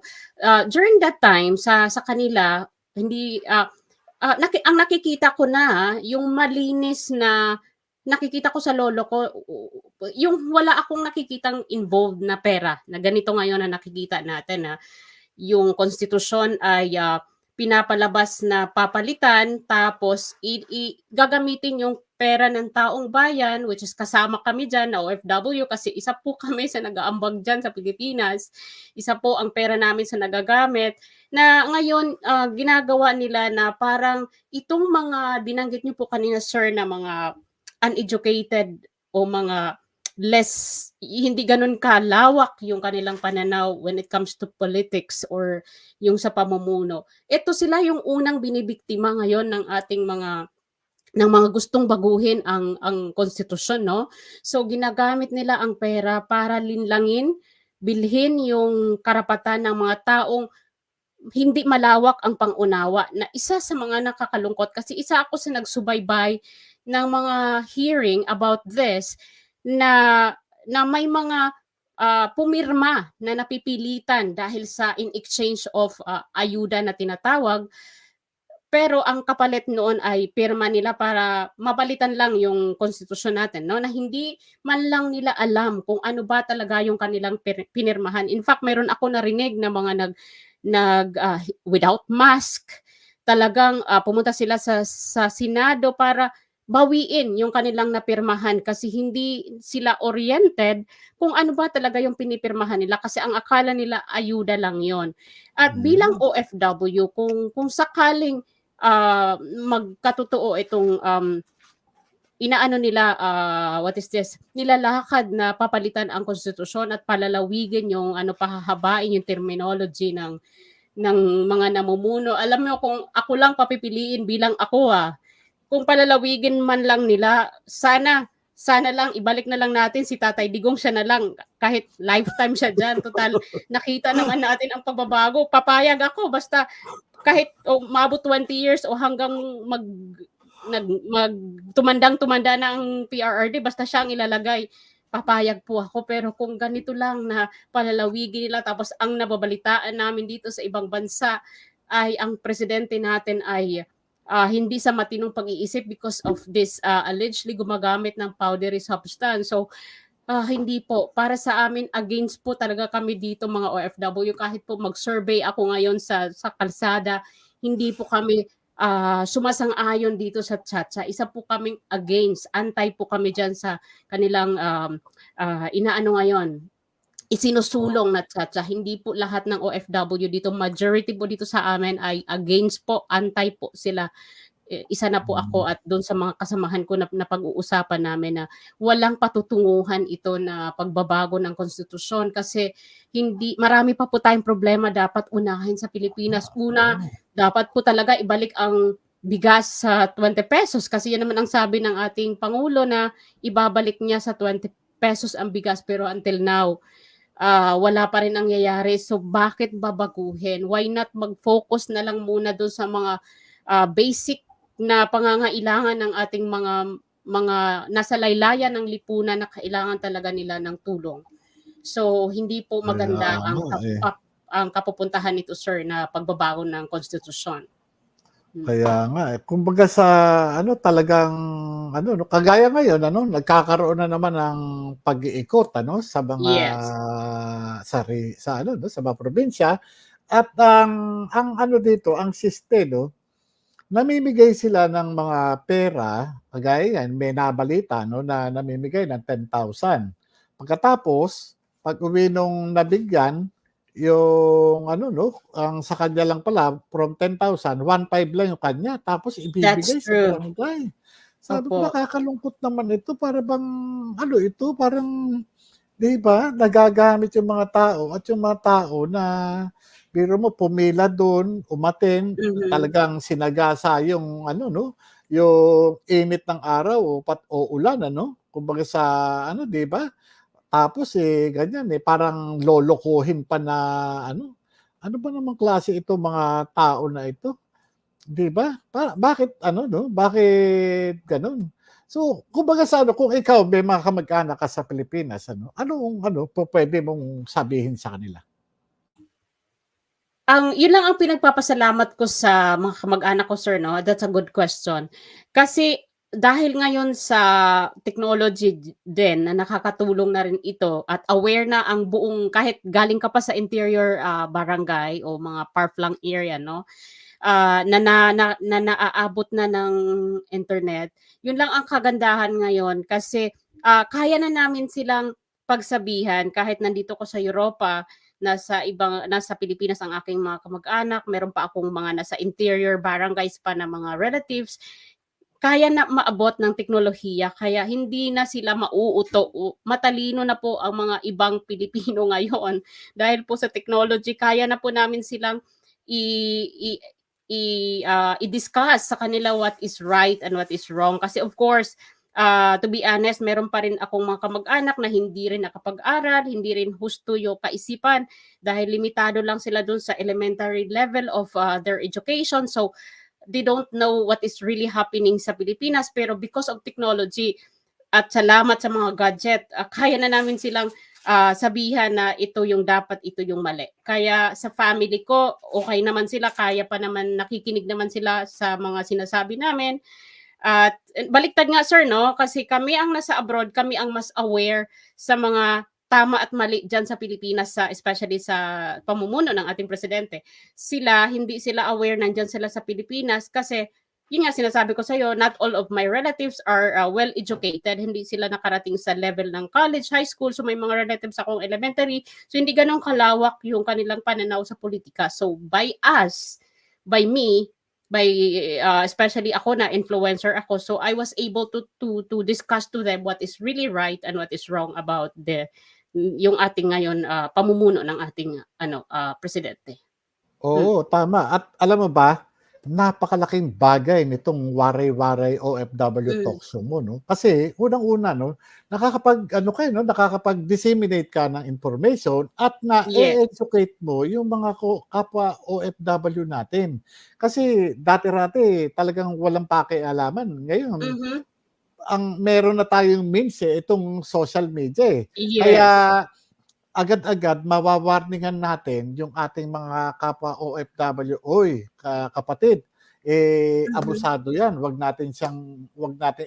during that time sa kanila hindi ang nakikita ko na yung malinis na nakikita ko sa lolo ko yung wala akong nakikitang involved na pera na ganito ngayon na nakikita natin na yung konstitusyon ay, pinapalabas na papalitan tapos gagamitin yung pera ng taong bayan, which is kasama kami diyan na OFW kasi isa po kami sa nag-aambag diyan sa Pilipinas. Isa po ang pera namin sa nagagamit na ngayon, ginagawa nila na parang itong mga binanggit niyo po kanina, sir, na mga uneducated o mga hindi gano'n kalawak yung kanilang pananaw when it comes to politics or yung sa pamumuno. Ito sila yung unang binibiktima ngayon ng mga gustong baguhin ang konstitusyon 'no. So ginagamit nila ang pera para linlangin, bilhin yung karapatan ng mga taong hindi malawak ang pang-unawa na isa sa mga nakakalungkot kasi isa ako sa nagsubaybay ng mga hearing about this na na may mga, pumirma na napipilitan dahil sa in exchange of, ayuda na tinatawag. Pero ang kapalit noon ay pirma nila para mapalitan lang yung konstitusyon natin 'no, na hindi man lang nila alam kung ano ba talaga yung kanilang pinirmahan. In fact, meron ako narinig na mga without mask, talagang, pumunta sila sa Senado para bawiin yung kanilang napirmahan kasi hindi sila oriented kung ano ba talaga yung pinipirmahan nila kasi ang akala nila ayuda lang yon. At bilang Hmm. OFW kung sakaling, magkatotoo itong, inaano nila, what is this, nilalakad na papalitan ang konstitusyon at palalawigin yung ano, pahahabain yung terminology ng mga namumuno. Alam mo kung ako lang papipiliin bilang ako, kung palalawigin man lang nila, sana sana lang ibalik na lang natin si Tatay Digong, siya na lang, kahit lifetime siya diyan, total nakita naman natin ang pagbabago. Papayag ako basta kahit maabot 20 years o hanggang tumandang-tumanda na ang PRRD, basta siya ang ilalagay, papayag po ako. Pero kung ganito lang na palalawigin nila, tapos ang nababalitaan namin dito sa ibang bansa ay ang presidente natin ay hindi sa matinong pag-iisip because of this allegedly gumagamit ng powdery substance. So, hindi po. Para sa amin, against po talaga kami dito mga OFW. Kahit po mag-survey ako ngayon sa kalsada, hindi po kami sumasang-ayon dito sa Chacha. Isa po kaming against, anti po kami dyan sa kanilang inaano ngayon, isinusulong na Chacha. Hindi po lahat ng OFW dito, majority po dito sa amin ay against po, anti po sila. Isa na po ako at doon sa mga kasamahan ko na pag-uusapan namin na walang patutunguhan ito na pagbabago ng konstitusyon kasi marami pa po tayong problema dapat unahin sa Pilipinas. Una, dapat po talaga ibalik ang bigas sa 20 pesos kasi yan naman ang sabi ng ating Pangulo na ibabalik niya sa 20 pesos ang bigas, pero until now, wala pa rin nangyayari. So bakit babaguhin? Why not mag-focus na lang muna doon sa mga basic na pangangailangan ng ating mga nasa laylayan ng lipunan na kailangan talaga nila ng tulong. So hindi po maganda ang kapupuntahan nito, sir, na pagbabago ng konstitusyon. Kaya nga kumbaga sa talagang kagaya ngayon nagkakaroon na naman ng pag-iikot sa mga sa mga probinsya at ang dito ang sistema namimigay sila ng mga pera, kagaya yan, may nabalita na namimigay ng 10,000. Pagkatapos, pag-uwi nung nabigyan, yung ang sa kanya lang pala, from 10,000, 1,500 lang yung kanya, tapos ibibigay sa barangay. Sabi ko, nakakalungkot naman ito, para bang, ito, parang, di ba, nagagamit yung mga tao, at yung mga tao na, biro mo, pumila doon, umaten, talagang sinagasa yung yung init ng araw o ulan, kumbaga sa di ba? Tapos ganyan parang lolokohin pa na ano ba namang klase ito mga tao na ito? Di ba? Bakit bakit gano'n? So, kumbaga sa kung ikaw may mga kamag-anak ka sa Pilipinas, anong pwede mong sabihin sa kanila? Yun lang ang pinagpapasalamat ko sa mga kamag-anak ko, sir, no? That's a good question. Kasi dahil ngayon sa technology din na nakakatulong na rin ito at aware na ang buong, kahit galing ka pa sa interior barangay o mga far-flung area, no? Na naaabot na ng internet. Yun lang ang kagandahan ngayon kasi kaya na namin silang pagsabihan kahit nandito ko sa Europa, nasa Pilipinas ang aking mga kamag-anak, meron pa akong mga nasa interior barangays pa na mga relatives, kaya na maabot ng teknolohiya, kaya hindi na sila mauuto. Matalino na po ang mga ibang Pilipino ngayon dahil po sa technology, kaya na po namin silang i-discuss sa kanila what is right and what is wrong. Kasi of course, to be honest, meron pa rin akong mga kamag-anak na hindi rin nakapag-aral, hindi rin husto yung kaisipan dahil limitado lang sila dun sa elementary level of their education. So, they don't know what is really happening sa Pilipinas. Pero because of technology at salamat sa mga gadget, kaya na namin silang sabihan na ito yung dapat, ito yung mali. Kaya sa family ko, okay naman sila, kaya pa naman, nakikinig naman sila sa mga sinasabi namin. At baliktad nga, sir, no? Kasi kami ang nasa abroad, kami ang mas aware sa mga tama at mali dyan sa Pilipinas, especially sa pamumuno ng ating presidente. Hindi sila aware nandyan sila sa Pilipinas kasi yun nga sinasabi ko sa'yo, not all of my relatives are well-educated. Hindi sila nakarating sa level ng college, high school. So may mga relatives akong elementary. So hindi ganun kalawak yung kanilang pananaw sa politika. So by me, especially ako na influencer ako, so I was able to discuss to them what is really right and what is wrong about yung ating ngayon pamumuno ng ating presidente. Oo, tama. At alam mo ba, napakalaking bagay nitong Waray-Waray OFW Mm. talk show mo 'no. Kasi unang-una 'no, nakakapag-ano ka, eh, 'no, nakakapag-disseminate ka ng information at Yes. na-e-educate mo yung mga kapwa OFW natin. Kasi dati-rati talagang walang pakialaman, ngayon Mhm. ang meron na tayong means, eh, itong social media, eh. Kaya Yes. agad-agad mawa-warningan natin yung ating mga kapwa OFW, "Uy, kapatid, eh, Mhm. abusado 'yan, 'wag natin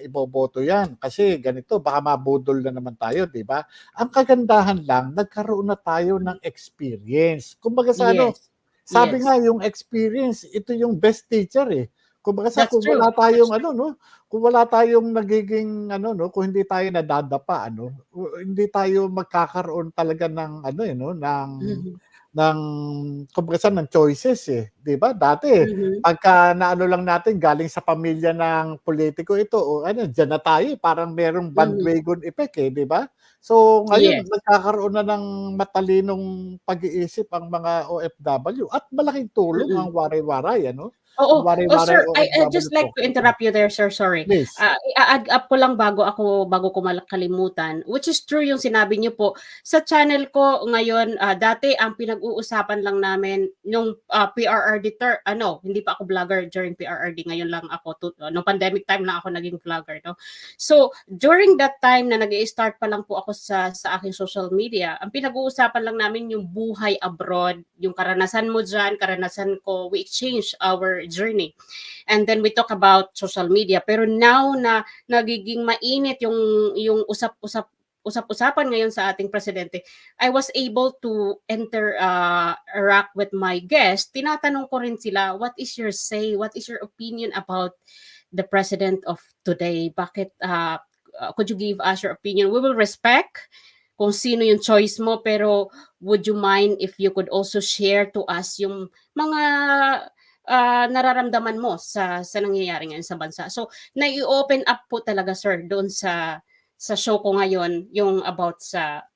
iboboto 'yan kasi ganito baka mabudol na naman tayo," 'di ba? Ang kagandahan lang nagkaroon na tayo ng experience. Kumbaga sa ano, Yes. sabi Yes. nga yung experience, ito yung best teacher, eh. Kumbaga That's kung true. wala That's tayong true. ano 'no, kung wala tayong nagiging ano 'no, kung hindi tayo nadadapa ano, hindi tayo magkakaroon talaga ng ano, eh, 'no, Mhm. ng kumbaga ng choices, eh, 'di ba? Dati Mhm. pagka naano lang natin galing sa pamilya ng pulitiko ito o ano, diyan na tayo, eh, parang merong Mhm. bandwagon effect, eh, 'di ba? So, ngayon Yes. nagkakaroon na ng matalinong pag-iisip ang mga OFW at malaking tulong ang Mm. waray-waray ano, ang Oo. Oh, waray-waray sir, I OFW just like talk to show. interrupt you there, sir, sorry. Please. I-a-add up ko lang bago ko kalimutan, which is true yung sinabi niyo po. Sa channel ko ngayon, dati ang pinag-uusapan lang namin nung, PRRD hindi pa ako vlogger during PRRD, ngayon lang ako nung pandemic time lang ako naging vlogger 'no. So, during that time na nag-i-start pa lang po ako sa aking social media, ang pinag-uusapan lang namin yung buhay abroad, yung karanasan mo diyan, karanasan ko, we exchange our journey. And then we talk about social media. Pero now na nagiging mainit yung usap-usapan ngayon sa ating presidente, I was able to interact with my guests. Tinatanong ko rin sila, what is your say? What is your opinion about the president of today? Bakit, could you give us your opinion? We will respect kung sino yung choice mo, pero would you mind if you could also share to us yung mga nararamdaman mo sa nangyayari ngayon sa bansa. So, nai-open up po talaga, sir, doon sa show ko ngayon yung about sa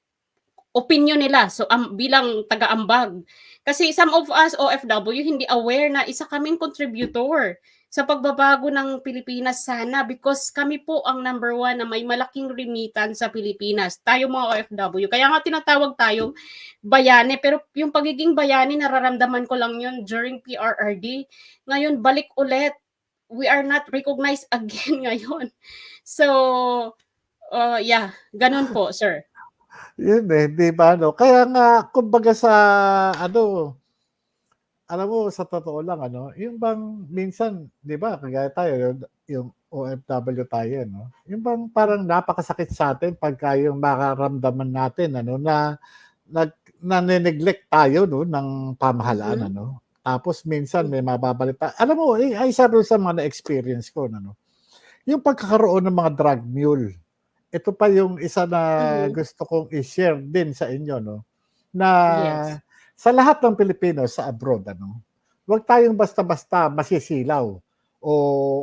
opinion nila. So, bilang taga-ambag. Kasi some of us OFW hindi aware na isa kaming contributor sa pagbabago ng Pilipinas sana, because kami po ang number one na may malaking remittance sa Pilipinas. Tayo mga OFW. Kaya nga tinatawag tayong bayani. Pero yung pagiging bayani, nararamdaman ko lang yun during PRRD. Ngayon, balik ulit. We are not recognized again ngayon. So, yeah, ganun po, sir. Yun, eh, 'di ba 'no? Kaya nga kumbaga sa ano, alam mo sa totoo lang ano, yung bang minsan 'di ba kagaya tayo yung OFW tayo 'no, yung bang parang napakasakit sa'tin pagka yung mararamdaman natin ano na nane-neglect tayo 'no ng pamahalaan Mhm. ano. Tapos minsan may Mhm. mababalita alam mo, isa dun sa mga na-experience ko ano, yung pagkakaroon ng mga drug mule. Ito pa yung isa na Mhm. gusto kong i-share din sa inyo 'no, na Yes. sa lahat ng Pilipino sa abroad ano, huwag tayong basta-basta masisilaw o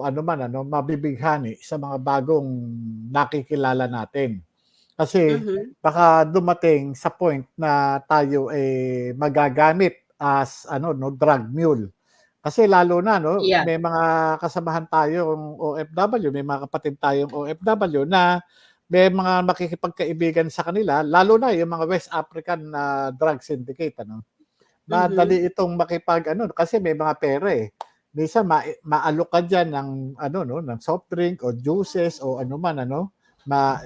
ano man ano, mabibighani sa mga bagong nakikilala natin. Kasi Mhm. baka dumating sa point na tayo, eh, magagamit as ano 'no, drug mule. Kasi lalo na 'no, Yeah. may mga kasamahan tayong OFW, may mga kapatid tayong OFW na may mga makikipagkaibigan sa kanila, lalo na yung mga West African na drug syndicate ano. Mhm. Madali itong makipag-ano kasi may mga pera, eh. Minsan maalok ka diyan ng ano 'no, ng soft drink o juices o ano man ano,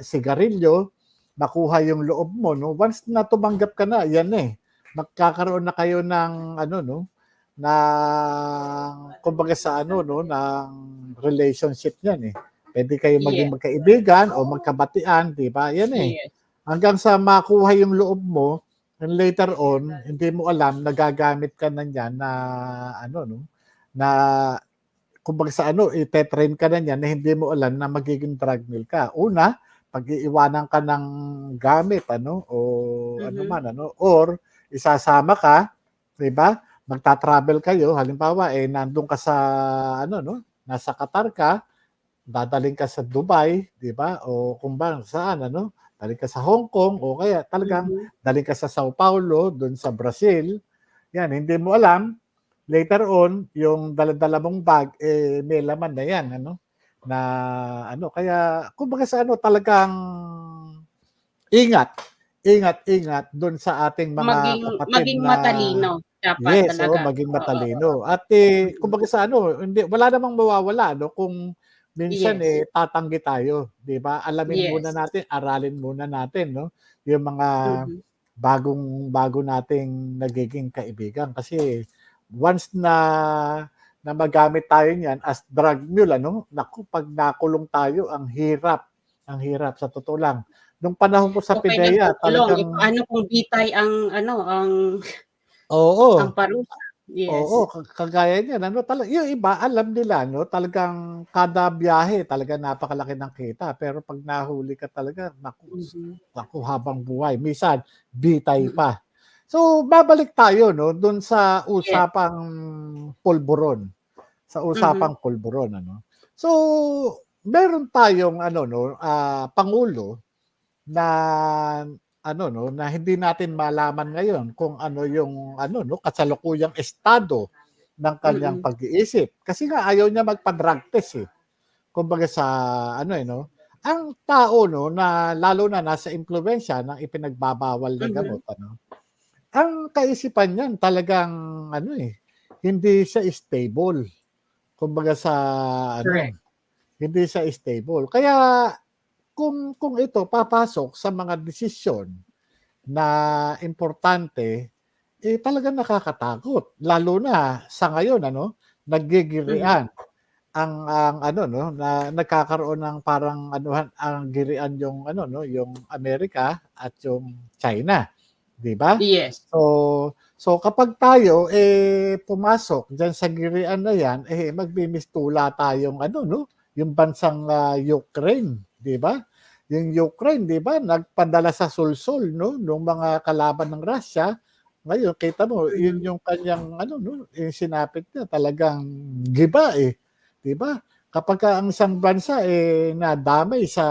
sigarilyo, makuha yung loob mo 'no. Once na tumanggap ka na, yan na, eh, magkakaroon na kayo ng ano 'no, ng kumbaga sa ano 'no, ng relationship niyan, eh. Puwede kayong maging Yes. magkaibigan o magkabatian, 'di ba? Yan, eh. Yes. Hanggang sa makuha yung loob mo and later on, hindi mo alam nagagamit ka na niyan na ano 'no, na kumbaga sa ano, ite-train ka na niyan na hindi mo alam na magiging drug mule ka. Una, pag-iiwanan ka ng gamit ano o ano Mhm. man ano or isasama ka, 'di ba? Magta-travel kayo halimbawa, eh, nandun ka sa ano 'no, nasa Qatar ka, dadalhin ka sa Dubai, 'di ba? O kung ba saan ano, dalhin ka sa Hong Kong o kaya talagang Mhm. dalhin ka sa Sao Paulo, dun sa Brazil. 'Yan, hindi mo alam, later on, yung dala-dala mong bag, may laman na yan, ano? Na ano, kaya kumbaga sa ano, talagang ingat, ingat doon sa ating mga Maging kapatid maging na matalino dapat yes, oo, talaga. maging Oo, matalino. At, mm. kumbaga sa ano, hindi wala namang mawawala 'no, kung minsan, Yes, tatanggi tayo, 'di ba? Alamin muna yes. natin, aralin muna natin 'no, yung mga Mhm, bago nating nagiging kaibigan. Kasi once na magamit tayo niyan as drug mule ano, naku 'pag nakulong tayo ang hirap sa totoo lang. Nung panahon ko sa okey lang PIDEA kung kulong, eh, talagang paano kung bitay ang ano, ang oo. parusa? Oo, Yes. kagaya niyan ano yung iba alam nila 'no, talagang kada biyahe talagang napakalaki ng kita, pero 'pag nahuli ka talaga naku, Mhm, naku habang buhay, minsan bitay mm. pa. So, babalik tayo 'no, dun sa Yes. usapang pulburon, Mhm, ano. So, meron tayong ano 'no, pangulo na ano 'no, na hindi natin malaman ngayon kung ano yung ano 'no, kasalukuyang estado ng kanyang mm, pag-iisip. Kasi nga ayaw niya magpa-drug test, eh. Kumbaga sa ano, eh, 'no, ang tao 'no, na lalo na nasa impluwensiya ng ipinagbabawal na mhm. gamot ano, ang kaisipan niyan talagang ano, eh, hindi siya stable. Kumbaga sa ano, Correct. hindi siya stable. Kaya kung ito papasok sa mga desisyon na importante, talagang nakakatakot. Lalo na sa ngayon ano, Mhm, naggigirian ang ano 'no, na nagkakaroon ng parang anuhan ang girian yung ano 'no, yung Amerika at yung China, 'di ba? yes. So kapag tayo, pumasok diyan sa girian na 'yan, magmimistula tayong ano 'no, yung bansang, Ukraine, 'di ba? Yung Ukraine 'di ba nagpadala sa sulsol 'no, nung mga kalaban ng Russia. Ngayon kita mo yun Mhm, yung kanyang ano 'no, yung sinapit niya talagang giba, 'di ba? Kapagka ang isang bansa, nadamay sa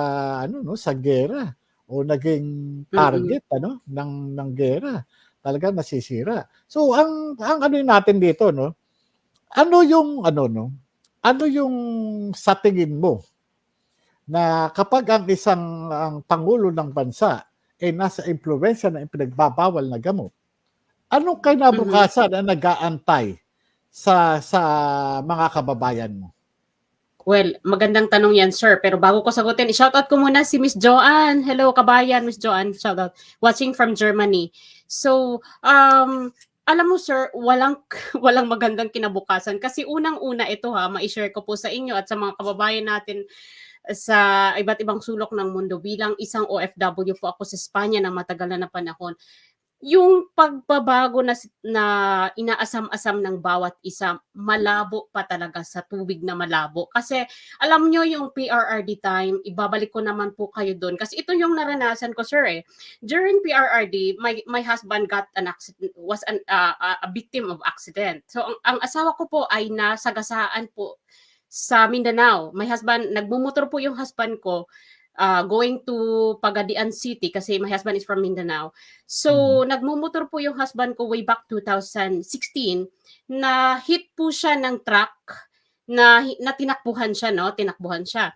ano 'no, sa giyera o naging mm, target ano ng giyera, talagang nasisira. So ang ano natin dito 'no, ano yung ano 'no, ano yung sa tingin mo na kapag ang pangulo ng bansa, nasa impluwensiya ng ipinagbabawal na gamot, anong mhm. kinabukasan ang nag-aantay sa mga kababayan mo? Well, magandang tanong 'yan, sir. Pero bago ko sagutin, i-shoutout ko muna si Miss Joanne. Hello, kabayan, Miss Joanne, shoutout. Watching from Germany. So, alam mo sir, walang walang magandang kinabukasan kasi unang-una ito ha, mai-share ko po sa inyo at sa mga kababayan natin sa iba't ibang sulok ng mundo. Bilang isang OFW po ako sa Espanya na matagal na panahon. Yung pagbabago na inaasam-asam ng bawat isa, malabo pa talaga sa tubig na malabo. Kasi alam niyo yung PRRD time, ibabalik ko naman po kayo dun kasi ito yung naranasan ko sir, eh. During PRRD, my husband got an accident was a victim of accident. So ang asawa ko po ay nasagasaan po sa Mindanao. My husband nagmomotor po yung husband ko, going to Pagadian City kasi my husband is from Mindanao. Mhm, So, nagmomotor po yung husband ko way back 2016 na hit po siya ng truck na tinakbuhan siya 'no, tinakbuhan siya.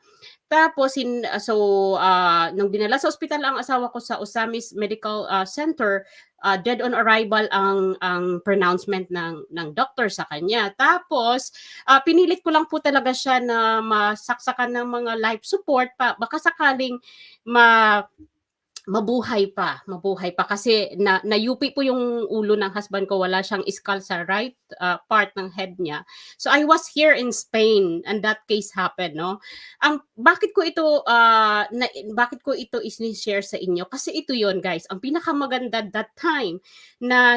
Tapos nung dinala sa ospital ang asawa ko sa Osamis Medical, Center, dead on arrival ang pronouncement ng doktor sa kanya. Tapos, pinilit ko lang po talaga siya na masaksakan ng mga life support baka sakaling ma mabuhay pa kasi nayupi po yung ulo ng husband ko, wala siyang skull sa right, part ng head niya. So I was here in Spain and that case happened 'no. Bakit ko ito share sa inyo kasi ito yon guys, ang pinakamaganda that time na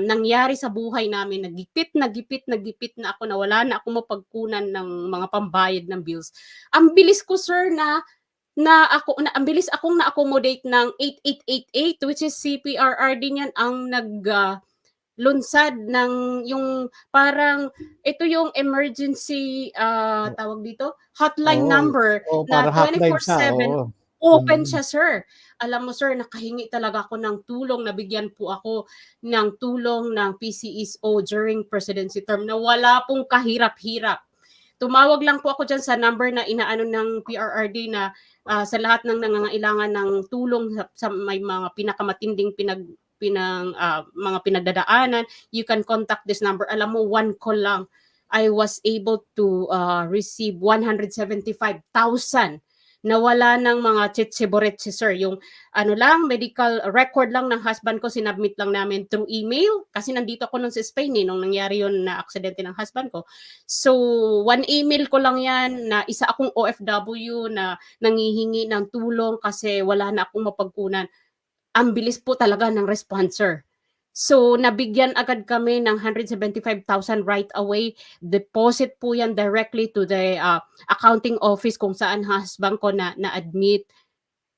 nangyari sa buhay namin, nagipit na ako na wala na akong mapagkunan ng mga pambayad ng bills. Ang bilis ko sir ang bilis akong na-accommodate ng 8888 which is CPRRD niyan ang lunsad ng yung parang ito yung emergency, o tawag dito, hotline oo, number oo, na parang hotline siya, 24/7. oo. open Mm. siya, sir. Alam mo, sir, nakahingi talaga ako ng tulong. Nabigyan po ako ng tulong ng PCSO during presidency term na wala pong kahirap-hirap. Tumawag lang po ako dyan sa number na inaano ng PRRD na sa lahat ng nangangailangan ng tulong sa may mga pinakamatinding mga pinagdadaanan, you can contact this number. Alam mo, one call lang, I was able to receive 175,000. Nawala ng mga tsetse-boretse, sir. Yung ano lang, medical record lang ng husband ko, sinubmit lang namin through email. Kasi nandito ako nun sa Spain nung nangyari yun na aksidente ng husband ko. So, one email ko lang yan na isa akong OFW na nangihingi ng tulong kasi wala na akong mapagkunan. Ang bilis po talaga ng responser. So, nabigyan agad kami ng 175,000 right away. Deposit po yan directly to the accounting office kung saan husband ko na-admit.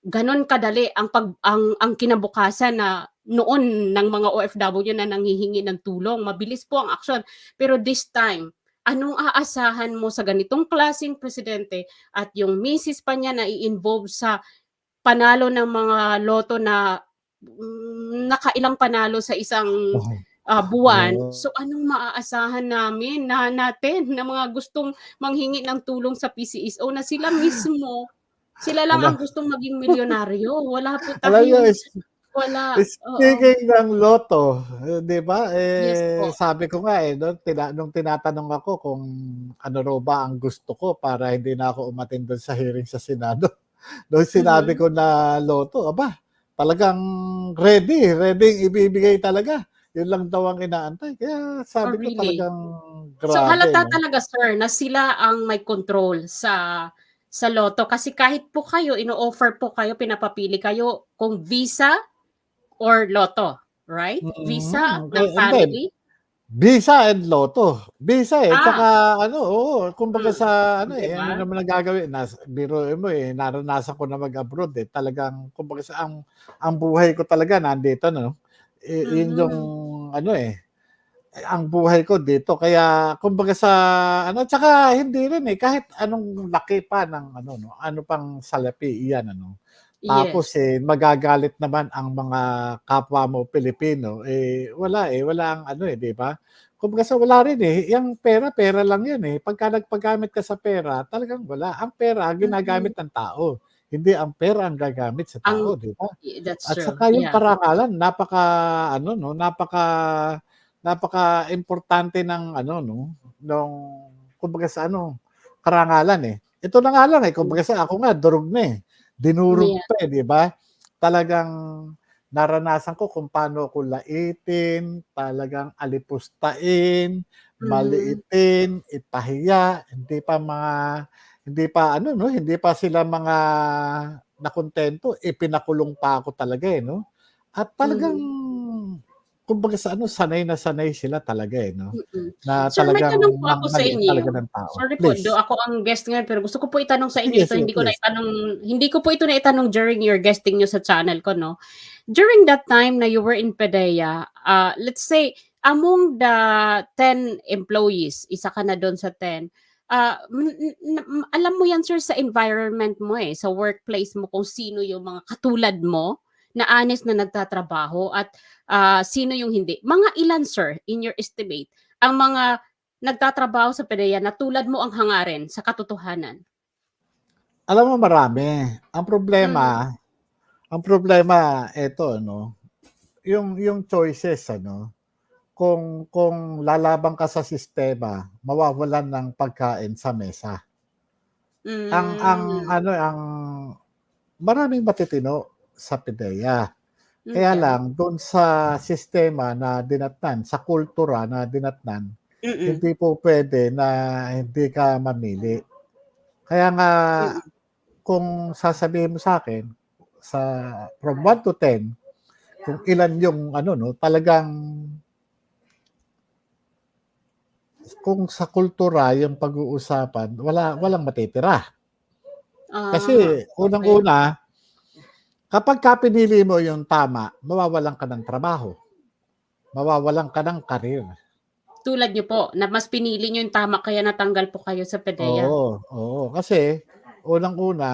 Ganon kadali ang kinabukasan na noon ng mga OFW na nanghihingi ng tulong. Mabilis po ang aksyon. Pero this time, anong aasahan mo sa ganitong klaseng presidente at yung misis pa niya na i-involve sa panalo ng mga loto na nakailang panalo sa isang buwan. Oo. So anong maaasahan natin na mga gustong manghingi ng tulong sa PCSO na sila lang Alam, ang gustong maging milyonaryo. Wala po alam niyo, tayong wala. Oo. speaking ng loto, 'di ba? Yes po. Sabi ko nga nung tinatanong ako kung ano raw ba ang gusto ko para hindi na ako umattend doon sa hearing sa Senado. Nung sinabi Mhm. ko na loto, aba, talagang ready ibibigay talaga. Yun lang daw ang inaantay. Kaya Oh, sabi ko really? talagang So grabe, halata 'no? talaga, sir, na sila ang may control sa loto kasi kahit po kayo ino-offer po kayo, pinapapili kayo kung Visa or Lotto, right? Visa ng Hindi, family? Visa and Lotto. Visa, Ah, tsaka ano, oo, kumbaga hmm, sa ano, 'di ba? ano naman ang gagawin biruin mo, naranasan ko na mag-abroad, talagang kumbaga ang buhay ko talaga nandito 'no. Yun yung Mhm, ano, ang buhay ko dito kaya kumbaga sa ano, tsaka hindi rin, kahit anong laki pa ng ano 'no, ano pang salapi iyan ano. Tapos, yes. magagalit naman ang mga kapwa mo Pilipino, wala ang ano, 'di ba? Kumbaga wala rin, yang pera, pera lang 'yan, pagka nagpagamit ka sa pera talagang wala. Ang pera Mm, ginagamit ng tao, hindi ang pera ang gagamit sa ang tao, 'di ba? that's At true, saka yung yeah. parangalan ano 'no, napakaimportante ng ano 'no, nung kumbaga sa ano, karangalan, Ito na nga lang, Hmm, kumbaga ako nga durog na, dinurog yeah, pa, 'di ba? Talagang naranasan ko kung paano ako laitin, talagang alipustain, mhm, maliitin, ipahiya, hindi pa ano 'no, hindi pa sila mga nakuntento, ipinakulong pa ako talaga, 'no? At talagang mhm, kumbaga sa ano, sanay na sanay sila talaga, 'no, mm. na Sir, may talagang tanong po ako sa maliit talaga inyo. ng tao. Sorry po, Please. ako ang guest ngayon pero gusto ko po itanong sa inyo Sige, ito, sige, please. hindi ko po ito naitanong during your guesting niyo sa channel ko 'no. During that time na you were in PDEA, let's say among the 10 employees, isa ka na dun sa 10, alam mo yan, sir, sa environment mo, sa workplace mo kung sino yung mga katulad mo na honest na nagtatrabaho at sino yung hindi. Mga ilan, sir, in your estimate, ang mga nagtatrabaho sa PDEA na tulad mo ang hangarin sa katotohanan? Alam mo marami. Mhm, Ang problema eto 'no, yung choices ano, kung lalaban ka sa sistema, mawawalan ng pagkain sa mesa. Ang hmm, ano, maraming matitino sa PIDEA. Kaya okey. lang dun sa sistema na dinatnan, sa kultura na dinatnan, Mm, hindi po puwede na hindi ka mamili. Kaya nga mm, kung sasabihin mo sa'kin sa from 1 to 10 kung ilan yung ano 'no, talagang kung sa kultura yung pag-uusapan walang matitira. Kasi okey. unang-una, kapagka pinili mo yung tama, mawawalan ka ng trabaho, mawawalan ka ng career. Tulad niyo po na mas pinili niyo yung tama kaya natanggal po kayo sa PDEA? Oo, oo. Kasi unang-una,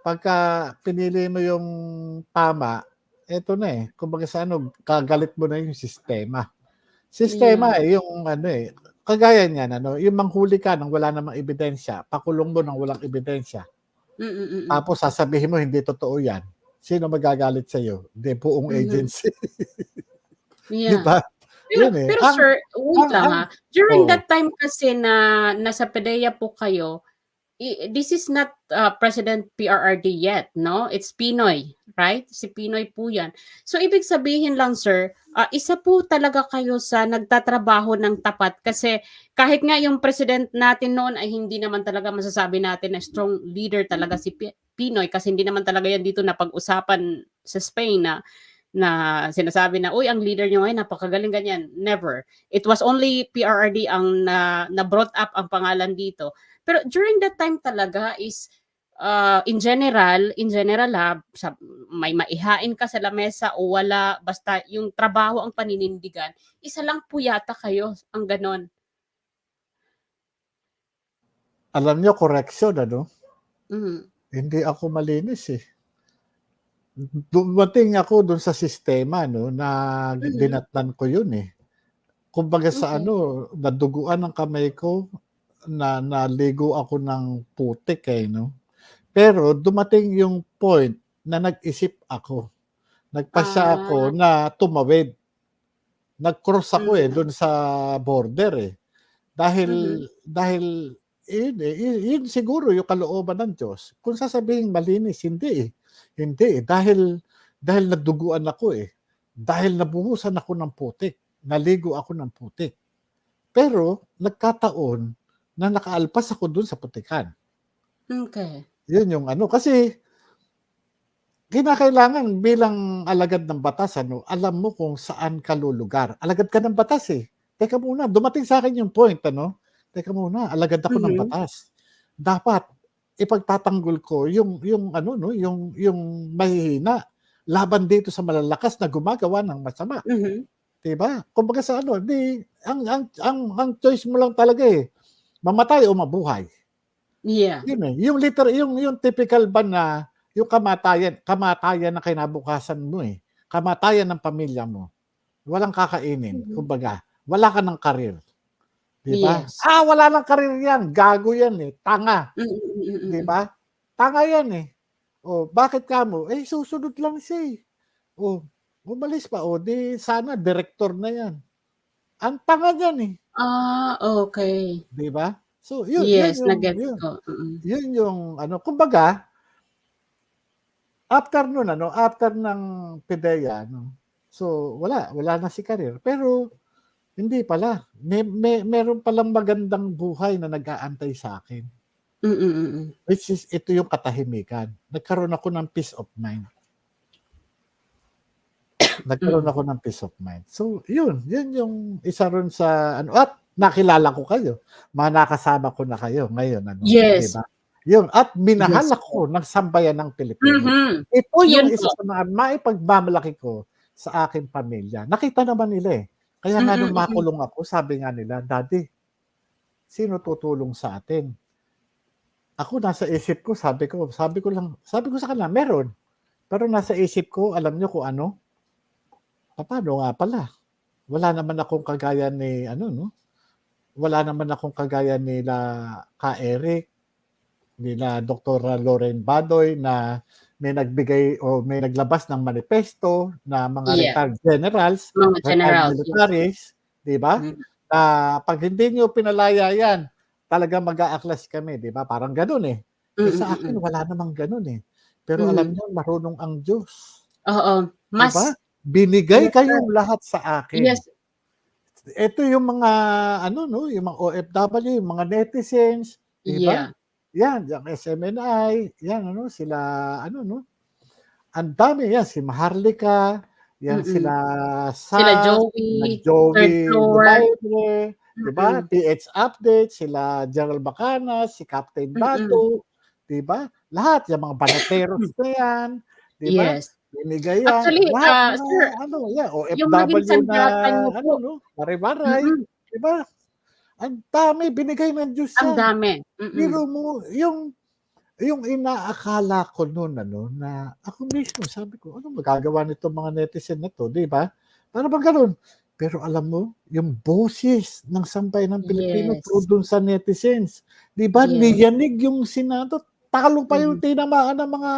pagka pinili mo yung tama, eto na eh, kumbaga sa ano, kagalit mo na yung sistema. Sistema Yeah. eh, yung ano eh, kagaya niyan ano, yung manghuli ka ng wala namang ebidensya, pakulong mo ng walang ebidensya, Mm. tapos sasabihin mo hindi totoo yan, sino magagalit sa'yo? 'Di buong Mhm. agency, 'di Yeah. ba? Yun eh, Pero sir, wait lang ang ha. During oo, that time kasi na nasa PDEA po kayo, this is not President PRRD yet, no? It's Pinoy, right? Si Pinoy po yan. So, ibig sabihin lang, sir, isa po talaga kayo sa nagtatrabaho ng tapat kasi kahit nga yung president natin noon ay hindi naman talaga masasabi natin na strong leader talaga si Pinoy kasi hindi naman talaga yan dito na pag-usapan sa Spain na sinasabi na, uy, ang leader nyo ngayon, napakagaling ganyan. Never. It was only PRRD ang na brought up ang pangalan dito. Pero during that time talaga is in general may maihain ka sa lamesa o wala, basta yung trabaho ang paninindigan, isa lang po yata kayo ang ganon. alam niyo correction ano, Mm. hindi ako malinis eh. Dumating ako dun sa sistema 'no, na Mhm. dinatnan ko yun eh. Kumbaga sa Okay. ano, naduguan ang kamay ko, naligo ako ng putik eh 'no. Pero dumating yung point na nag-isip ako, nagpasya ako Ah. na tumawid. Nag-cross ako eh, Mhm. dun sa border eh. Mhm. Dahil yun eh, yun siguro yung kalooban ng Diyos. Kung sasabihing malinis, hindi eh. Hindi eh, dahil naduguan ako eh. Dahil nabuhusan ako ng putik, naligo ako ng putik. Pero nagkataon na nakaalpas ako dun sa putikan. Okay. Yun yung ano, kasi kinakailangan bilang alagad ng batas ano, alam mo kung saan ka lulugar. Alagad ka ng batas eh. Teka muna, dumating sa'kin yung point ano, teka muna, alagad ako ng Mhm. batas. Dapat ipagtatanggol ko yung ano 'no, yung mahihina laban dito sa malalakas na gumagawa ng masama, Mhm. 'di ba? Kumbaga sa ano, 'di ang choice mo lang talaga eh, mamatay o mabuhay. Yeah. Yun eh, yung tipikal ba na yung kamatayan ng kinabukasan mo eh, kamatayan ng pamilya mo, walang kakainin, Mhm. kumbaga wala ka ng career, 'di ba? Yes. Wala ng career yan, gago yan eh, tanga, Mm, mm, 'di mm. ba? Tanga yan eh. Oh, bakit kamo? Eh, susunod lang siya eh. Oh, umalis pa, oh, 'di sana direktor na yan. Ang tanga niyan eh, Okay. 'di ba? So, yun yun Yes, yung na-gets yun ko, mm. yun yung ano, kumbaga after nun ano, after ng PIDEA ano, so wala na si career. Pero hindi pala, meron palang magandang buhay na nag-aantay sa'kin, Mm, mm. which is ito yung katahimikan. Nagkaroon ako ng peace of mind. Nagkaroon Hmm. ako ng peace of mind. So yun yung isa ron sa ano at nakilala ko kayo, mga nakasama ko na kayo ngayon ano, 'di Yes, ba? Yun at minahal yes po. ako ng sambayan ng Pilipino. Mhm, Ito yun yung isa po. sa mga maipagmamalaki ko sa aking pamilya. Nakita naman nila, eh. Kaya nga nung Mm, mm. makulong ako sabi nga nila, "Daddy, sino tutulong sa atin?" Ako nasa isip ko sabi ko sa kanila, "Meron." Pero nasa isip ko alam niyo kung ano? Papaano nga pala? Wala naman akong kagaya ni ano 'no, wala naman akong kagaya nila Ka-Eric, nila Doktora Loren Badoy na may nagbigay o may naglabas ng manifesto na mga Yeah, retired generals, mga retired generals, yes. militaries, 'di ba? Hmm, Na 'pag hindi niyo pinalaya 'yan, talagang mag-aaklas kami, 'di ba? Parang gano'n, eh. mm, Eh, sa akin mm. wala namang gano'n, eh. Pero alam Mhm, niyo marunong ang Diyos, oo, 'di mas ba? Binigay yes sir, kayong lahat sa akin. yes, Ito yung mga ano 'no, yung mga OFW, yung mga netizens, 'di ba? yeah, 'Yan, yang SMNI, 'yan ano, sila ano 'no, ang dami 'yan, si Maharlika, 'yan mm. sila Sila Sas, sila Joey, third Joey floor, Lubayre, 'di ba? mm, PH Update, sila Gerald Bacanas, si Captain mm. Bato, 'di ba? Lahat yang mga banateros na 'yan, 'di ba? Yes. Binigay 'yan, Actually, lahat mga sir, ano, 'yan yung naging OFW na sanggata niyo ano po, 'no, mare-maray, mm, 'di ba? Ang dami binigay ng Diyos ang 'yan. dami, Biro mo yung yung inaakala ko no'n ano, na ako mismo sabi ko, "Ano magagawa nitong mga netizen na 'to?" 'Di ba? Para bang gano'n. Pero alam mo, yung boses ng sambayanang Pilipino through Yes. dun sa netizens, 'di ba Yes. niyanig yung Senado, talo pa yung Mhm. tinamaan ng mga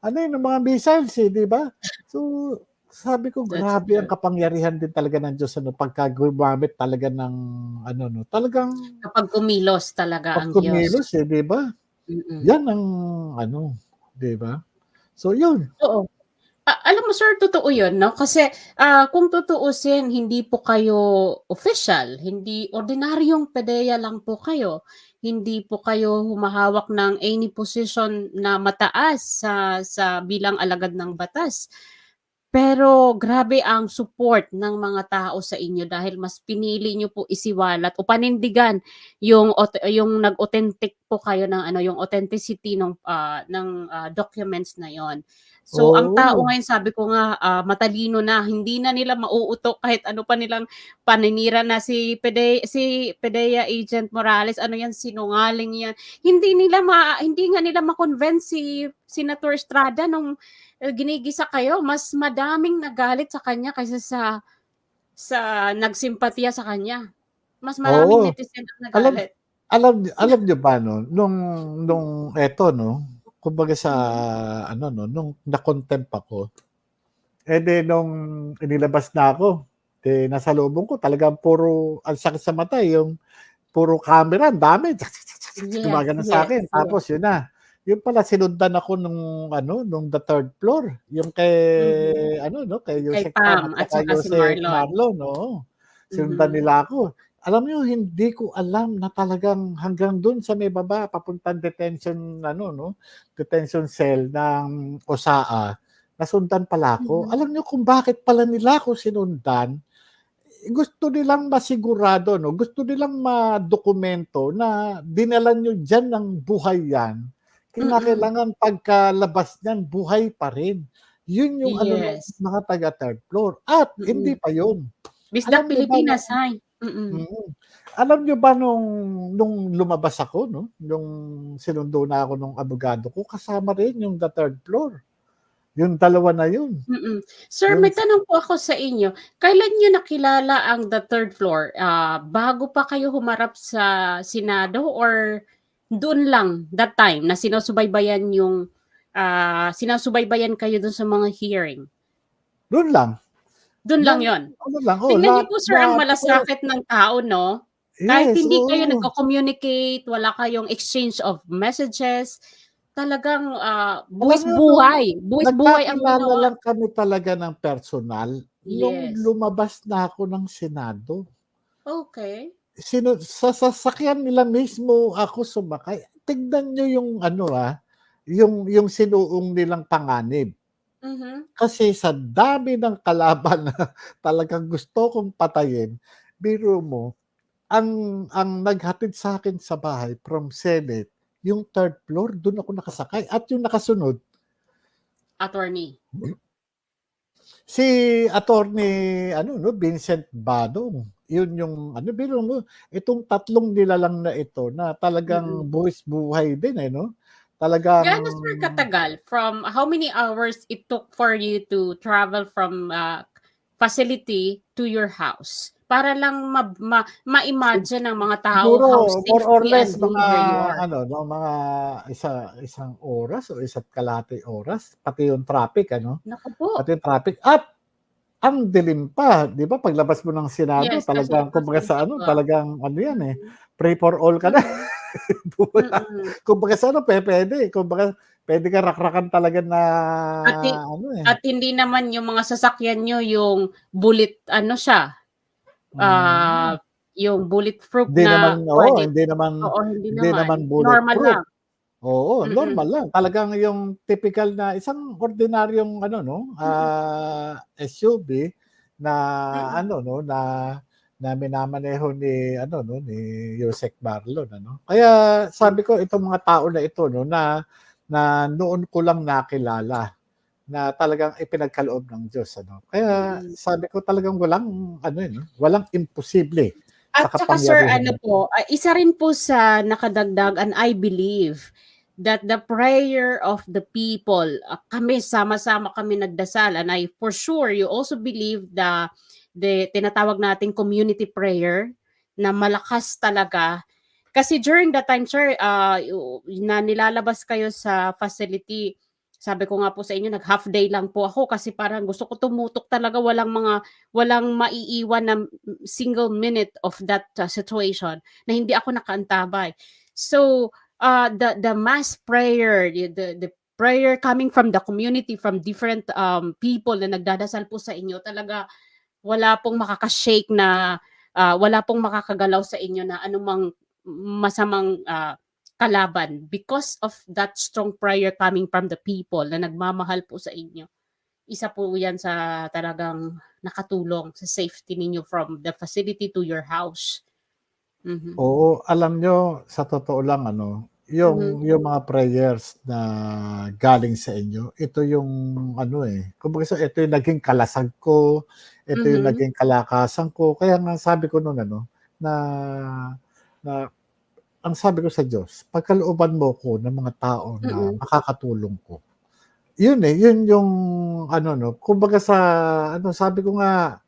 ano, ng mga missiles, eh, 'di ba? So, sabi ko That's grabe ang true. kapangyarihan din talaga ng Diyos ano, pagka gumamit talaga ng ano 'no, talagang Kapag kumilos talaga 'pag ang kumilos, Diyos. eh, 'di ba? Mm. Yan ang ano, 'di ba? So yun, Oo. Alam mo sir, totoo 'yun 'no, kasi, kung tutuusin hindi po kayo official, hindi ordinaryong PDEA lang po kayo. Hindi po kayo humahawak ng any position na mataas sa bilang alagad ng batas. Pero grabe ang support ng mga tao sa inyo dahil mas pinili niyo po isiwalat o panindigan yung nag-authentic po kayo ng ano, yung authenticity ng documents na yon. So, ang tao oo, ngayon sabi ko nga, matalino na, hindi na nila mauutok kahit ano pa nilang paninira na si PDEA Agent Morales, ano yan, sinungaling yan. Hindi nga nila ma-convince si Senator Estrada nung ginigisa kayo, mas madaming nagalit sa kanya kaysa sa nagsimpatiya sa kanya. Mas maraming oo. netizen ang Alam nagalit. alam niyo ba 'no, nung eto 'no, kumbaga sa Mhm, ano 'no, nung na-contempt ako, eh, di nung inilabas na ako, eh, nasalubong ko talagang puro ang sakit sa mata, eh, yung puro camera ang dami, yes, gumagano yes, sa'kin yes. tapos yun na, yun pala sinundan ako nung ano, nung the third floor, yung kay Mhm. ano 'no, kay Kay Yusek Pam Pam at at saka saka si Yusek Marlon. Marlon, oo. Sinundan Mhm, nila ako. Alam niyo hindi ko alam na talagang hanggang dun sa may baba papuntang detention ano 'no, detention cell ng OSAA, nasundan pala ako. mhm, Alam niyo kung bakit pala nila ako sinundan? Gusto nilang masigurado 'no, gusto nilang madokumento na dinala niyo diyan ng buhay 'yan, mm. kinakailangan pagkalabas niyan buhay pa rin. Yun yung ano nung Yes, mga taga third floor at hindi mm. pa yun. Bisdak Alam niyo ba Pilipinas, nung hay. Mm, mm, alam niyo ba nung lumabas ako 'no, nung sinundo na ako nung abogado ko, kasama rin yung the third floor, yung dalawa na yun, mm. Sir, yung may tanong po ako sa inyo. Kailan niyo nakilala ang the third floor? Bago pa kayo humarap sa Senado or dun lang, that time na sinusubaybayan kayo dun sa mga hearing? dun lang, Dun lang nung yon. ano lang, oh, Tingnan niyo lahat po sir ang dati ko malasakit ng tao 'no? Kahit yes, hindi kayo oo. nagko-communicate, wala kayong exchange of messages, talagang, Alam niyo nung buwis buhay ang nagkakilala ginawa. lang kami talaga ng personal nung Yes. lumabas na ako ng Senado. Okey. Sa sasakyan nila mismo ako sumakay. Tignan niyo yung ano, yung sinuong nilang panganib. Mhm. Kasi sa dami ng kalaban na talagang gusto kong patayin, biro mo ang naghatid sa'kin sa bahay from Senate, yung third floor, dun ako nakasakay at yung nakasunod Attorney. si attorney ano 'no, Vincent Badong. Yun yung ano, biro mo itong tatlong nilalang na ito na talagang Mm. buwis-buhay din, eh, 'no? Talagang Gaano sir katagal, from how many hours it took for you to travel from, facility to your house? Para lang sig ma-imagine ng mga tao siguro how more or safety less and mga danger you are. ano 'no, mga isang oras o isa't kalahating oras, pati yung traffic ano, Naku po. pati yung traffic at ang dilim pa, 'di ba paglabas mo ng Senado Yes, kasi talagang kumbaga pasensya sa ano, pa. talagang ano 'yan, eh, Mm, pray for all ka na. mm, Wala mm. kumbaga sa ano pupuwede, kumbaga puwede kang rakrakan talaga na At hi ano, eh, at hindi naman yung mga sasakyan niyo yung bullet ano siya, hmm, ah, yung bulletproof hindi naman na oo, puwede, oo, hindi naman normal bulletproof. lang. Oo, Mm, normal lang. Talagang yung tipikal na isang ordinaryong ano 'no, mm, SUV na mm, ano 'no, na minamaneho ni ano 'no, ni Yusek Marlon ano. Kaya hmm, sabi ko itong mga tao na ito 'no, na noon ko lang nakilala na talagang ipinagkaloob ng Diyos ano. Kaya mm. sabi ko talagang walang ano, eh, 'no, walang imposible sa At saka sir kapangyarihan ano ng Diyos. po, isa rin po sa nakadagdag and I believe, that the prayer of the people, kami sama-sama kami nagdasal, and I for sure you also believe the tinatawag nating community prayer na malakas talaga. Kasi during that time, sir, na nilalabas kayo sa facility, sabi ko nga po sa inyo, nag-half day lang po ako kasi parang gusto ko tumutok talaga, walang maiiwan na single minute of that situation na hindi ako nakaantabay. So, the mass prayer, the prayer coming from the community, from different people na nagdadasal po sa inyo, talaga wala pong makaka-shake na wala pong makakagalaw sa inyo na anumang masamang kalaban because of that strong prayer coming from the people na nagmamahal po sa inyo. Isa po yan sa talagang nakatulong sa safety ninyo from the facility to your house. Mhm. Oo, alam nyo, sa totoo lang ano, Mhm. yung mga prayers na galing sa inyo, ito yung ano, kumbaga ito yung naging kalasag ko, ito yung Mhm. naging kalakasan ko. Kaya nga sabi ko no'n ano, na na ang sabi ko sa Diyos, pagkalooban mo ko ng mga tao na Mm. makakatulong ko. Yun yung ano 'no, kumbaga sa ano, sabi ko nga,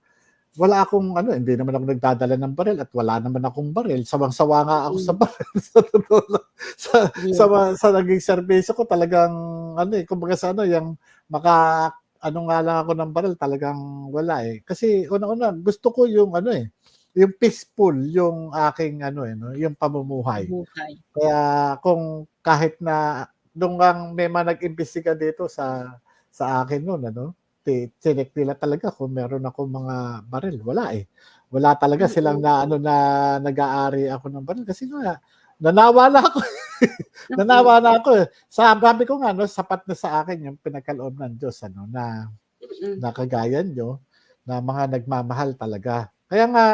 wala akong ano, hindi naman ako nagdadala ng baril at wala naman akong baril. Sawang-sawa nga ako sa Mm. baril sa totoo lang. Sa sa Yes. ma sa naging serbisyo ko talagang ano, kumbaga sa ano, yang maka-ano nga lang ako ng baril talagang wala, Kasi unang-una gusto ko yung ano, yung peaceful yung aking ano, 'no, yung pamumuhay. Buhay. Kaya kung kahit na nung ngang may mga nag-imbestiga dito sa akin no'n ano, chineck nila talaga kung meron akong mga baril, wala, Wala talaga silang Mm. na ano na nag-aari ako ng baril kasi nga nanawa na ako, Mm. nanawa na ako, Sabi ko nga 'no, sapat na sa akin yung pinagkaloob ng Diyos ano Mm. na kagaya niyo, na mga nagmamahal talaga. Kaya nga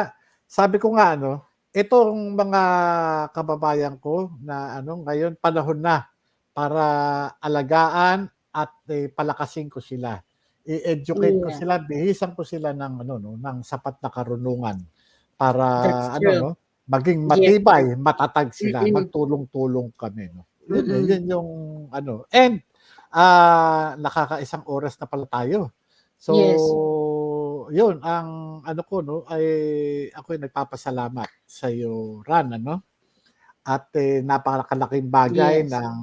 sabi ko nga ano, itong mga kababayan ko na ano, ngayon panahon na para alagaan at, palakasin ko sila. I-educate ko Yeah, sila, bihisan ko sila ng ano 'no, ng sapat na karunungan para that's ano true. 'no, maging Yes, sir. matibay, matatag sila, Mm. magtulong-tulong kami 'no. Mm. Yun yung ano and, nakakaisang oras na pala tayo. So, Yes. yun ang ano ko 'no, ay ako'y nagpapasalamat sa'yo, Ran ano, at, napakalaking bagay Yes. ng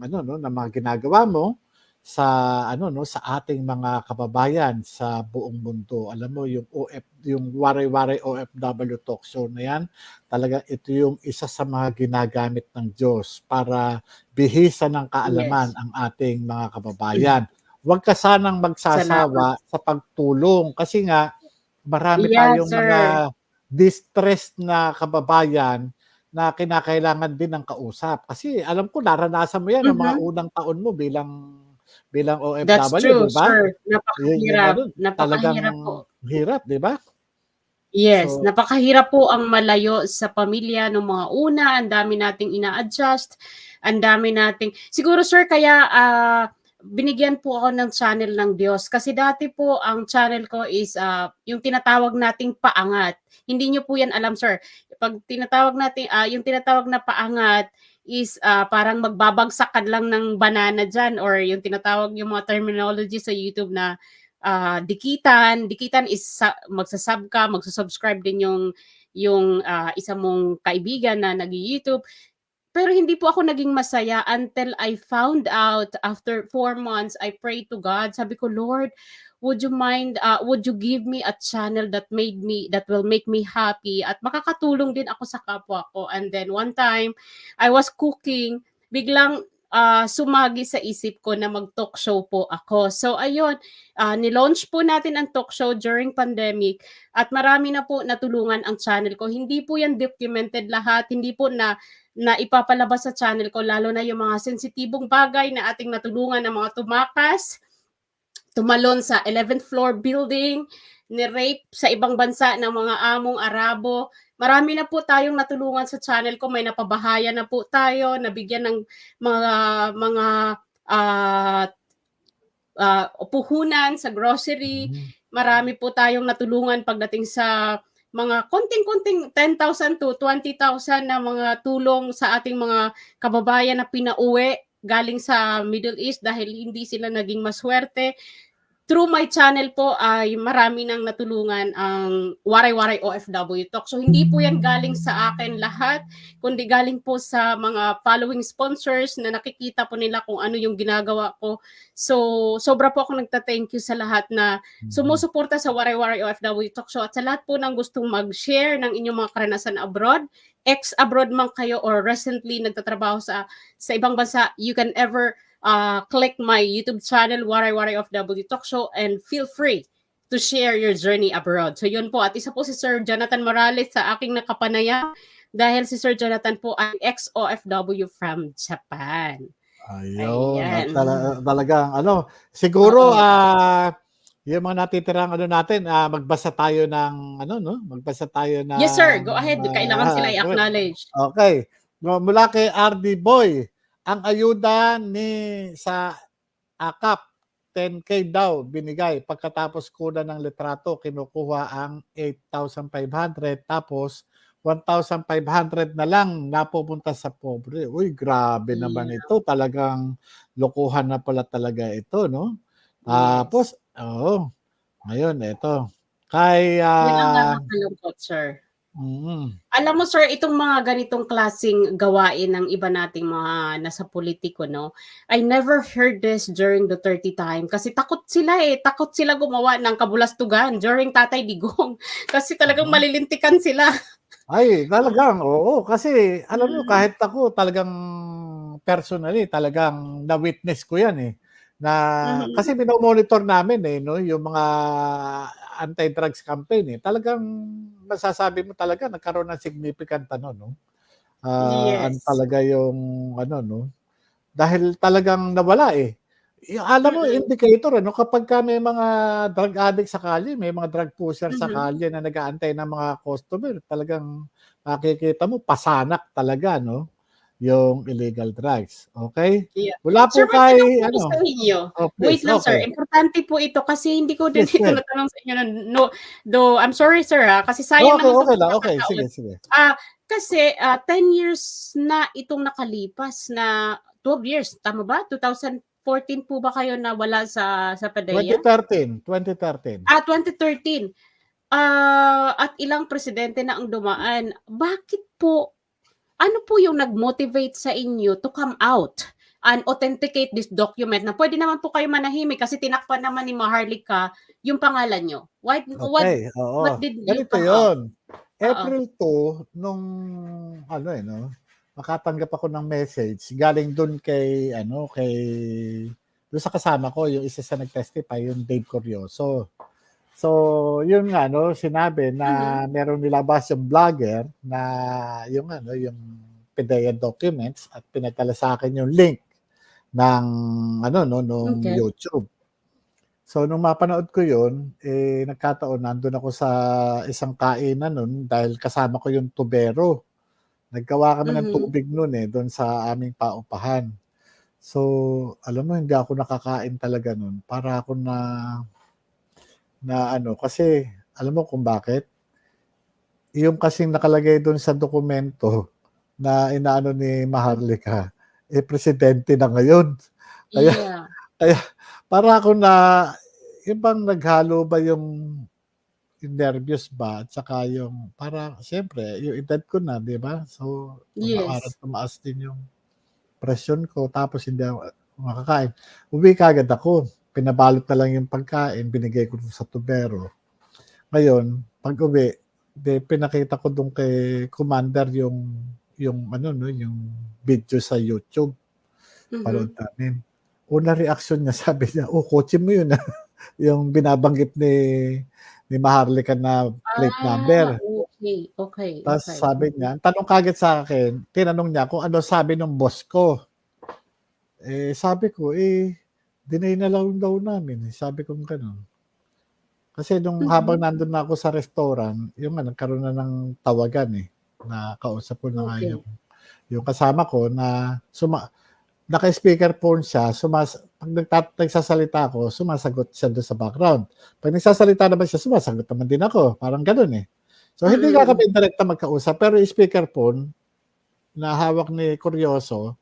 ano 'no, ng mga ginagawa mo sa ano 'no, sa ating mga kababayan sa buong mundo. Alam mo yung Waray-Waray OFW Talk Show na 'yan, talagang ito yung isa sa mga ginagamit ng Diyos para bihisan ng kaalaman Yes. ang ating mga kababayan. Huwag ka sanang Salamat. magsasawa sa pagtulong kasi nga marami Yes, tayong sir. mga distressed na kababayan na kinakailangan din ng kausap. Kasi alam ko naranasan mo 'yan nung mga Mhm. unang taon mo bilang That's OFW, true, 'di ba? sir. Yun yung Napakahirap, ano, talagang napakahirap po. hirap, 'di ba? Yes, So napakahirap po ang malayo sa pamilya nung mga una, ang dami nating ina-adjust, ang dami nating siguro sir kaya, binigyan po ako ng channel ng Diyos kasi dati po ang channel ko is, yung tinatawag nating paangat. Hindi niyo po yan alam sir, 'pag tinatawag nating, yung tinatawag na paangat is, parang magbabagsak ka lang ng banana diyan or yung tinatawag yung mga terminology sa YouTube na dikitan. Dikitan is magsa-sub ka, magsu-subscribe din yung isa mong kaibigan na nag-YouTube. Pero hindi po ako naging masaya until I found out after 4 months, I prayed to God. Sabi ko, Lord, would you give me a channel that will make me happy at makakatulong din ako sa kapwa ko. And then one time, I was cooking, biglang sumagi sa isip ko na mag-talk show po ako. So ayun, ni-launch po natin ang talk show during pandemic at marami na po natulungan ang channel ko. Hindi po yan documented lahat, hindi po na ipapalabas sa channel ko lalo na yung mga sensitibong bagay na ating natulungan ng mga tumakas, tumalon sa 11th floor building, ni-rape sa ibang bansa ng mga among Arabo. Marami na po tayong natulungan sa channel ko, may napabahayan na po tayo, nabigyan ng mga mga ah, puhunan sa grocery. hmm, Marami po tayong natulungan pagdating sa mga konting-konting 10,000 to 20,000 na mga tulong sa ating mga kababayan na pinauwi galing sa Middle East dahil hindi sila naging maswerte. Through my channel po ay marami nang natulungan ang Waray-Waray OFW Talk. So hindi po yan galing sa akin lahat, kundi galing po sa mga following sponsors na nakikita po nila kung ano yung ginagawa ko. So sobra po ako nagta-thank you sa lahat na sumusuporta sa Waray-Waray OFW Talk Show at sa lahat po ng gustong mag-share ng inyong mga karanasan abroad, ex-abroad man kayo or recently nagtatrabaho sa ibang bansa, you can ever click my YouTube channel, Waray-Waray OFW Talk Show, and feel free to share your journey abroad. So yun po, at isa po si Sir Jonathan Morales sa aking nakapanaya dahil si Sir Jonathan po ay ex-OFW from Japan. Ayun. Ayan. Talagang ano, siguro Oo. yung mga natitirang ano natin, magbasa tayo ng ano, no? Magbasa tayo ng Yes sir, go ahead. Kailangan sila comment. i-acknowledge. Okay. Mula kay RD Boy, ang ayuda sa AKAP 10K daw binigay pagkatapos kunan ng litrato, kinukuha ang 8,500 tapos 1,500 na lang napupunta sa pobre. Uy, grabe naman Yeah. ito. Talagang lokohan na pala talaga ito, no? Yes. Tapos, oo. Ngayon, ito. Kay, Yan ang nakakalungkot, sir. Alam mo sir, itong mga ganitong klaseng gawain ng iba nating mga nasa politiko, no? I never heard this during the 30 time kasi takot sila takot sila gumawa ng kabulastugan during Tatay Digong kasi talagang malilintikan sila. Ay, talagang oo. Kasi alam mo kahit ako talagang personally talagang na-witness ko 'yan na kasi mino-monitor namin no, yung mga anti-drugs campaign Talagang masasabi mo talaga nagkaroon ng significant ano no. Ano Yes. talaga yung ano no. Dahil talagang nawala alam mo indicator ano kapagka may mga drug addict sa kalye, may mga drug pusher sa kalye na nag-aantay ng mga customer, talagang makikita mo pasanak talaga no, yung illegal drugs, okay? Yeah. Wala Sir, po may tanong po kay ako sa ano inyo. Wait please, lang sir, okay. importante po ito kasi hindi ko din Yes, ito yes. natanong sa inyo no, though I'm sorry sir kasi sayang naman Okay 'tong lang, okay. pagkakataon. Sige. Kasi 10 years na itong nakalipas na 12 years, tama ba? 2014 po ba kayo nawala sa PADEA? 2013. 2013. At ilang presidente na ang dumaan. Bakit po, ano po yung nag-motivate sa inyo to come out and authenticate this document na pwede naman po kayo manahimik kasi tinakpan naman ni Maharlika yung pangalan nyo? Okay, What oo. did you Ganito come out? 'yon. Oo. April 2 nung ano no, makatanggap ako ng message galing dun kay ano, dun sa kasama ko, yung isa sa nag-testify, yung Dave Curioso. So, yun nga no, sinabi na merong nilabas yung vlogger na yung ano, yung PDEA documents at pinadala sa akin yung link ng ano no, nung Okay. YouTube. So, nung mapanood ko yun, nagkataon nandun ako sa isang kainan nun dahil kasama ko yung tubero. Naggawa kami ng tubig nun dun sa aming paupahan. So, alam mo hindi ako nakakain talaga nun. Para ako na ano, kasi alam mo kung bakit? Yung kasing nakalagay dun sa dokumento na inaano ni Maharlika, presidente na ngayon. Kaya Yeah. kaya para ako yung bang naghalo ba yung nervyos ba at saka yung para siyempre yung edad ko na, 'di ba? So, parang Yes. tumaas din yung presyon ko tapos hindi ako makakain. Uwi kaagad ako, pinabalot na lang yung pagkain, binigay ko sa tubero. Ngayon, pag-uwi, pinakita ko dun kay commander yung ano 'no, yung video sa YouTube. Panood namin. Unang reaksyon niya sabi niya, "Oh, kotse mo yun yung binabanggit ni Maharlika na plate number. Okay. Tapos sabi niya, ang tanong kaagad sa akin, tinanong niya kung ano sabi ng boss ko. Sabi ko, dinay na lang daw namin, sabi kong gano'n. Kasi nung habang nandun na ako sa restaurant, yung nga nagkaroon na ng tawagan na kausap ko na nga Okay. yung kasama ko na naka-speakerphone siya, pag nagsasalita ako, sumasagot siya doon sa background. Pag nagsasalita naman siya, sumasagot naman din ako. Parang gano'n So, hindi nga kami direkta magkausap, pero yung speakerphone na hawak ni Curioso,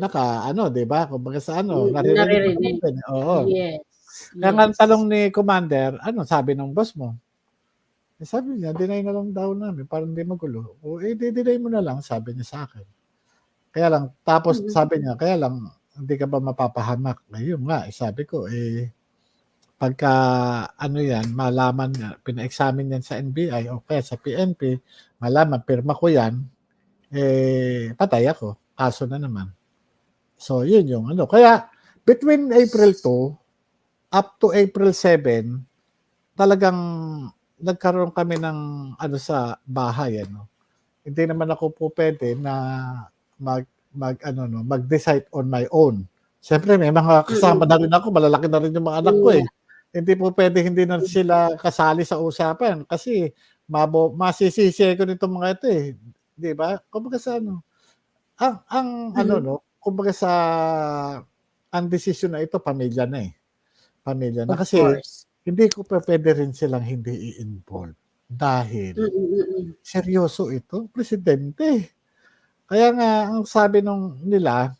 naka-ano, 'di ba? Kumbaga sa ano, naririnig mo Naririnig. natin, oo. Yes, Kaya nga ang tanong yes. ni commander, "Ano sabi ng boss mo?" Sabi niya, "Deny na lang daw namin para hindi magulo." "Di-deny mo na lang," sabi niya sa'kin. Kaya lang tapos Mm. sabi niya, "Kaya lang hindi ka ba mapapahamak?" Yun nga, sabi ko, pagka ano 'yan, malaman niya, pina-examine 'yan sa NBI o kaya sa PNP, malaman pirma ko 'yan, patay ako, kaso na naman. So yun yung ano, kaya between April 2 up to April 7 talagang nagkaroon kami ng ano sa bahay ano. Hindi naman ako pupuwede na mag-ano 'no, mag-decide on my own. Siyempre may mga Mm. kasama na rin ako, malalaki na rin yung mga anak ko, Yeah. Hindi pupuwedeng hindi na sila kasali sa usapan kasi masisisi ko nitong mga ito, 'di ba? Kumbaga sa ano, ang ano Mhm. 'no, kumbaga sa ang desisyon na ito pamilya na, pamilya na. Of Kasi course. hindi ko pupuwede rin silang hindi i-involve dahil Mm, mm. seryoso ito, presidente. Kaya nga ang sabi nila,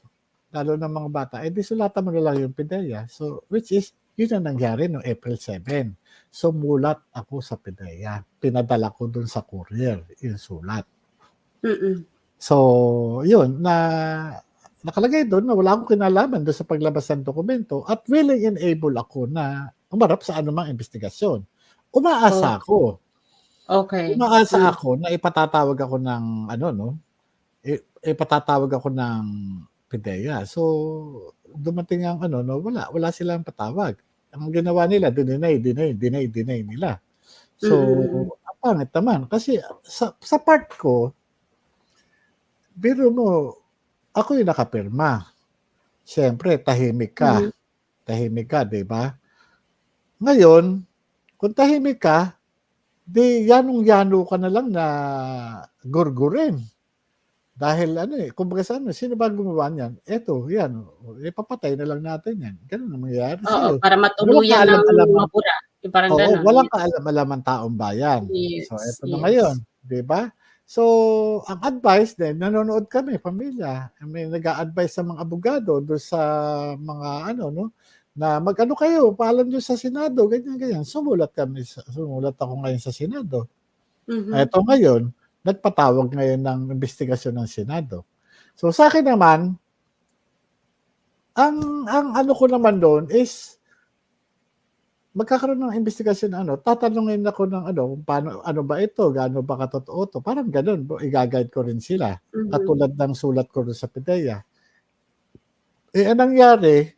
lalo ng mga bata, "Di sulatan mo na lang yung PIDEA." So, which is yun ang nangyari nung April 7. Sumulat ako sa PIDEA, pinadala ko dun sa courier yung sulat. Mm. So, yun nakalagay dun na wala akong kinalaman dun sa paglabas ng dokumento at willing and able ako na humarap sa anumang investigasyon. Umaasa Okey. ako, Okey. umaasa Hmm. ako na ipatatawag ako ng ano 'no, ipatatawag ako ng PIDEA. So, dumating ang ano 'no, wala silang patawag. Ang ginawa nila deny nila. Mm, So, mm. ang pangit naman kasi sa part ko, biro mo, ako yung nakapirma. Siyempre Mhm. tahimik ka 'di ba? Ngayon, kung tahimik ka, 'di yanong-yano ka na lang na gurgurin. Dahil ano, kumbaga sa ano, sino ba gumawa niyan? Eto, 'yan, papatay na lang natin 'yan. Gano'n ang mangyayari Oo, sa'yo. para Walang matuluyan ng kaalam-alam ang mabura, yung parang oo, gano'n. walang kaalam-alam ang taong bayan. So, Yes, eto na ngayon, yes. 'di ba? So, ang advice din, nanonood kami pamilya, may nag-a-advice sa mga abogado do'n sa mga ano 'no, na mag-ano kayo, paalam niyo sa Senado, ganyan. Sumulat ako ngayon sa Senado. Mhm. Eto ngayon, nagpatawag ngayon ng imbestigasyon ng Senado. So, sa'kin naman, ang ano ko naman do'n is magkakaroon ng imbestigasyon na ano, tatanungin ako ng ano, kung paano ano ba ito, gaano ba katotoo 'to, parang gano'n, iga-guide ko rin sila, Mhm. katulad ng sulat ko do'n sa PIDEA. Ang nangyari,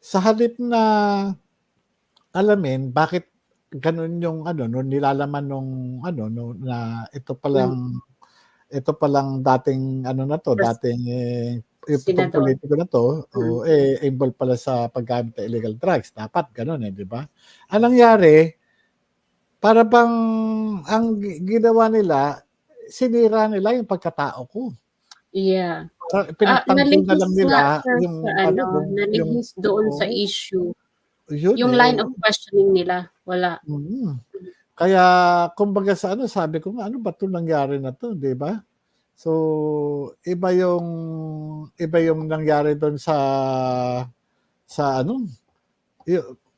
sa halip na alamin bakit gano'n yung ano, nung nilalaman nung ano, nung na Hmm. ito palang dating ano na 'to, Pres dating, itong senador. pulitiko na 'to, Mm. involved pala sa paggamit ng illegal drugs, dapat gano'n, 'di ba? Ang nangyari, para bang ang ginawa nila, sinira nila yung pagkatao ko. Yeah. Parang pinagtanggol na Nalihis lang nga nila sir sa yung ano, ano, yung nalihis doon sa oo, issue, yun, yung line of oo, questioning nila, wala. mm. Kaya kumbaga sa ano, sabi ko nga, "Ano ba 'tong nangyari na 'to?" 'Di ba? So, iba yung nangyari dun sa ano,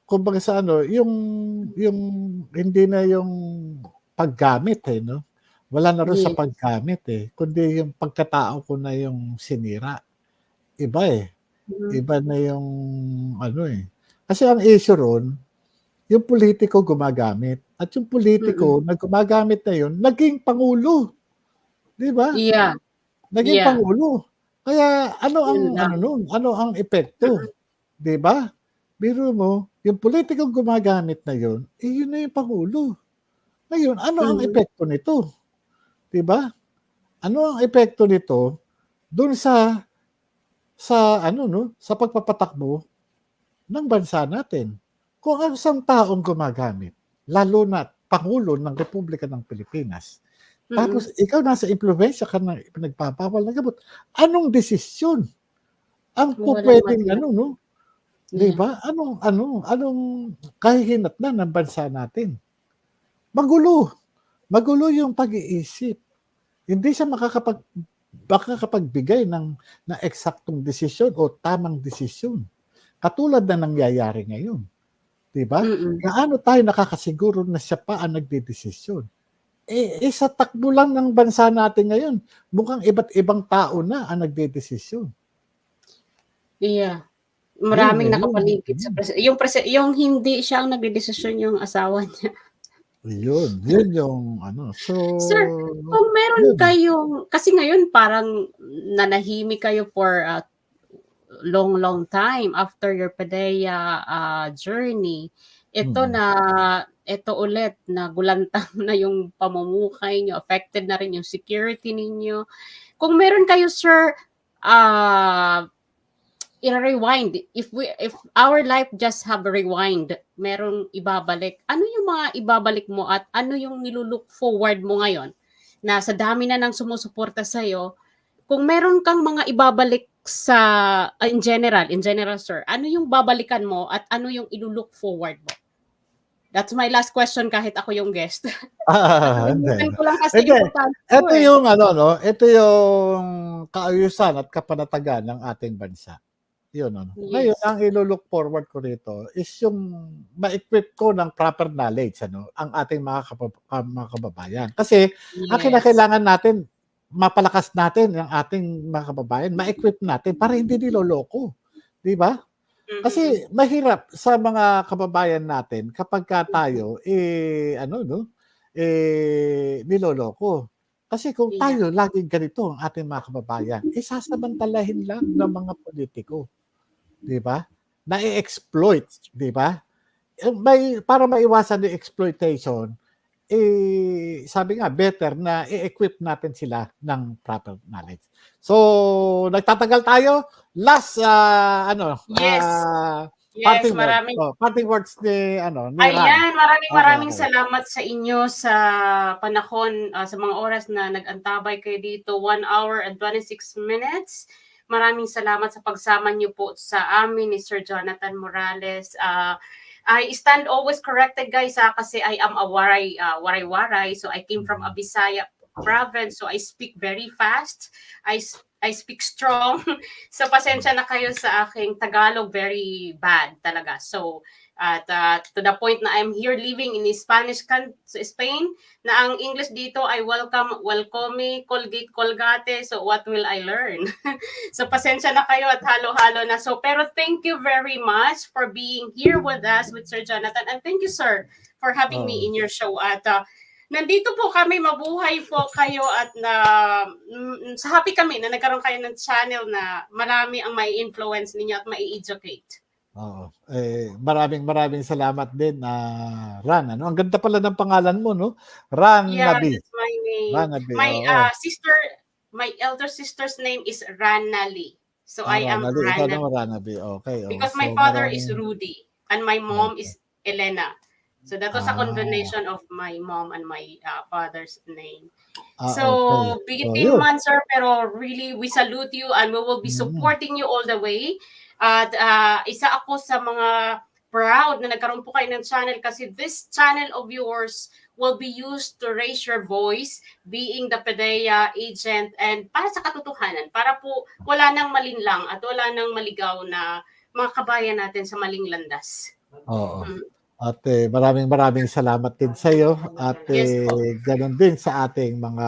kumbaga sa ano, yung hindi na yung paggamit, 'no? Wala na rin sa Yes. paggamit, kundi yung pagkatao ko na yung sinira. Iba, Mhm. iba na yung ano, kasi ang issue ro'n, yung pulitiko gumagamit at yung Mm. pulitiko na gumagamit na yun naging pangulo, 'di ba? Yeah, Naging yeah, pangulo. Kaya ano ang yun ano lang. nun, ano ang epekto, Mm, 'di ba? Biro mo, yung pulitikong gumagamit na yun, yun na yung pangulo. Ngayon, ano ang mhm. epekto nito, 'di ba? Ano ang epekto nito dun sa ano 'no, sa pagpapatakbo ng bansa natin. Kung ang isang taong gumagamit, lalo na't pangulo ng Republika ng Pilipinas, Mm. tapos ikaw nasa impluwensiya ka na nagpapawal ng gamot, anong desisyon ang Walang pupuwedeng ano matiwala. 'no, 'di Yeah. ba? Anong kahihinatnan ng bansa natin? Magulo, magulo yung pag-iisip. Hindi siya makapagbigay ng eksaktong desisyon o tamang desisyon. Katulad na nangyayari ngayon. 'Di ba? Mm. Gaano tayo nakakasiguro na siya pa ang nagdedesisyon? Sa takbo lang ng bansa natin ngayon, mukhang iba't ibang tao na ang nagdedesisyon. Yeah. Yun, Maraming yun. nakapaligid sa yung hindi siya ang nagdedesisyon, yung asawa niya. Yun yung ano. So, Sir, kung meron yun. kayong, kasi ngayon parang nanahimik kayo for a long time after your PDEA journey. Ito ulit, nagulantang na yung pamumuhay nyo, affected na rin yung security ninyo. Kung meron kayo, sir, i-rewind, if our life just have a rewind, merong ibabalik, ano yung mga ibabalik mo at ano yung nilulook forward mo ngayon na sa dami na ng sumusuporta sa'yo, kung meron kang mga ibabalik sa in general sir, ano yung babalikan mo at ano yung ilulook forward mo? That's my last question kahit ako yung guest. Hindi. Ko lang kasi Hindi. importante Ito ko eh. yung ano, no? Ito yung kaayusan at kapanatagan ng ating bansa. Yun, ano. Ngayon, Yes. ang ilo-look forward ko rito is yung ma-equip ko ng proper knowledge, ano, ang ating mga kababayan. Kasi, ang Yes. kinakailangan natin, mapalakas natin ang ating mga kababayan, ma-equip natin para hindi niloloko. Di ba? Kasi mahirap sa mga kababayan natin kapag tayo niloloko. Kasi kung tayo laging ganito ang ating mga kababayan, sasamantalahin lang ng mga politiko, 'di ba? Na-exploit, 'di ba? Para maiwasan yung exploitation, sabi nga better na i-equip natin sila ng proper knowledge. So, nagtatagal tayo. Last Yes. parting Maraming words. Parting words ni Ran. Ayan, maraming Okay. salamat sa inyo sa panahon, sa mga oras na nag-antabay kayo dito, 1 hour and 26 minutes. Maraming salamat sa pagsama niyo po sa amin ni Sir Jonathan Morales. I stand always corrected, guys, kasi I am a waray-waray. So I came from a Bisaya province, so I speak very fast. I speak strong. So pasensya na kayo sa aking Tagalog, very bad talaga. So at to the point na I'm here living in Spanish Spain, na ang English dito ay welcome, Colgate, Colgate. So what will I learn? So pasensya na kayo at halo-halo na. So pero thank you very much for being here with us with Sir Jonathan, and thank you, sir, for having me in your show. At nandito po kami, mabuhay po kayo at sa happy kami na nagkaroon kayo ng channel na marami ang may influence ninyo at mai-educate. Oo. Maraming salamat din, Ran. Ano? Ang ganda pala ng pangalan mo, no? Ran Nabi. That's my name. Ran Nabi, My elder sister's name is Ranali. So I am Ranali. Ikaw naman, Ranali. Ran Nabi. Okay. Because my father is Rudy and my mom is Elena. So that was a combination of my mom and my father's name. So, bigitin man, sir, pero really, we salute you and we will be supporting you all the way. At isa ako sa mga proud na nagkaroon po kayo ng channel kasi this channel of yours will be used to raise your voice, being the PDEA agent, and para sa katotohanan, para po wala nang malinlang at wala nang maligaw na mga kabayan natin sa maling landas. Oo. At maraming salamat din sa iyo at ganoon din sa ating mga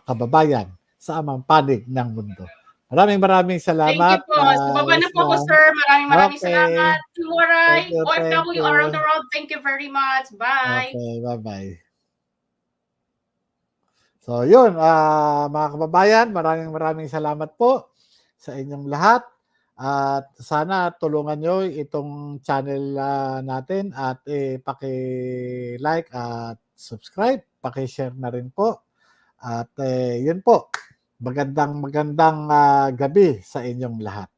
kababayan sa amang panig ng mundo. Maraming salamat. Thank you po. Baba na po ako, sir. Maraming salamat. Waray, OFW around the world, thank you very much. Bye. Okay, bye-bye. So, yun, mga kababayan, maraming salamat po sa inyong lahat. At sana tulungan nyo itong channel natin at paki-like at subscribe, paki-share na rin po. At yun po, magandang gabi sa inyong lahat.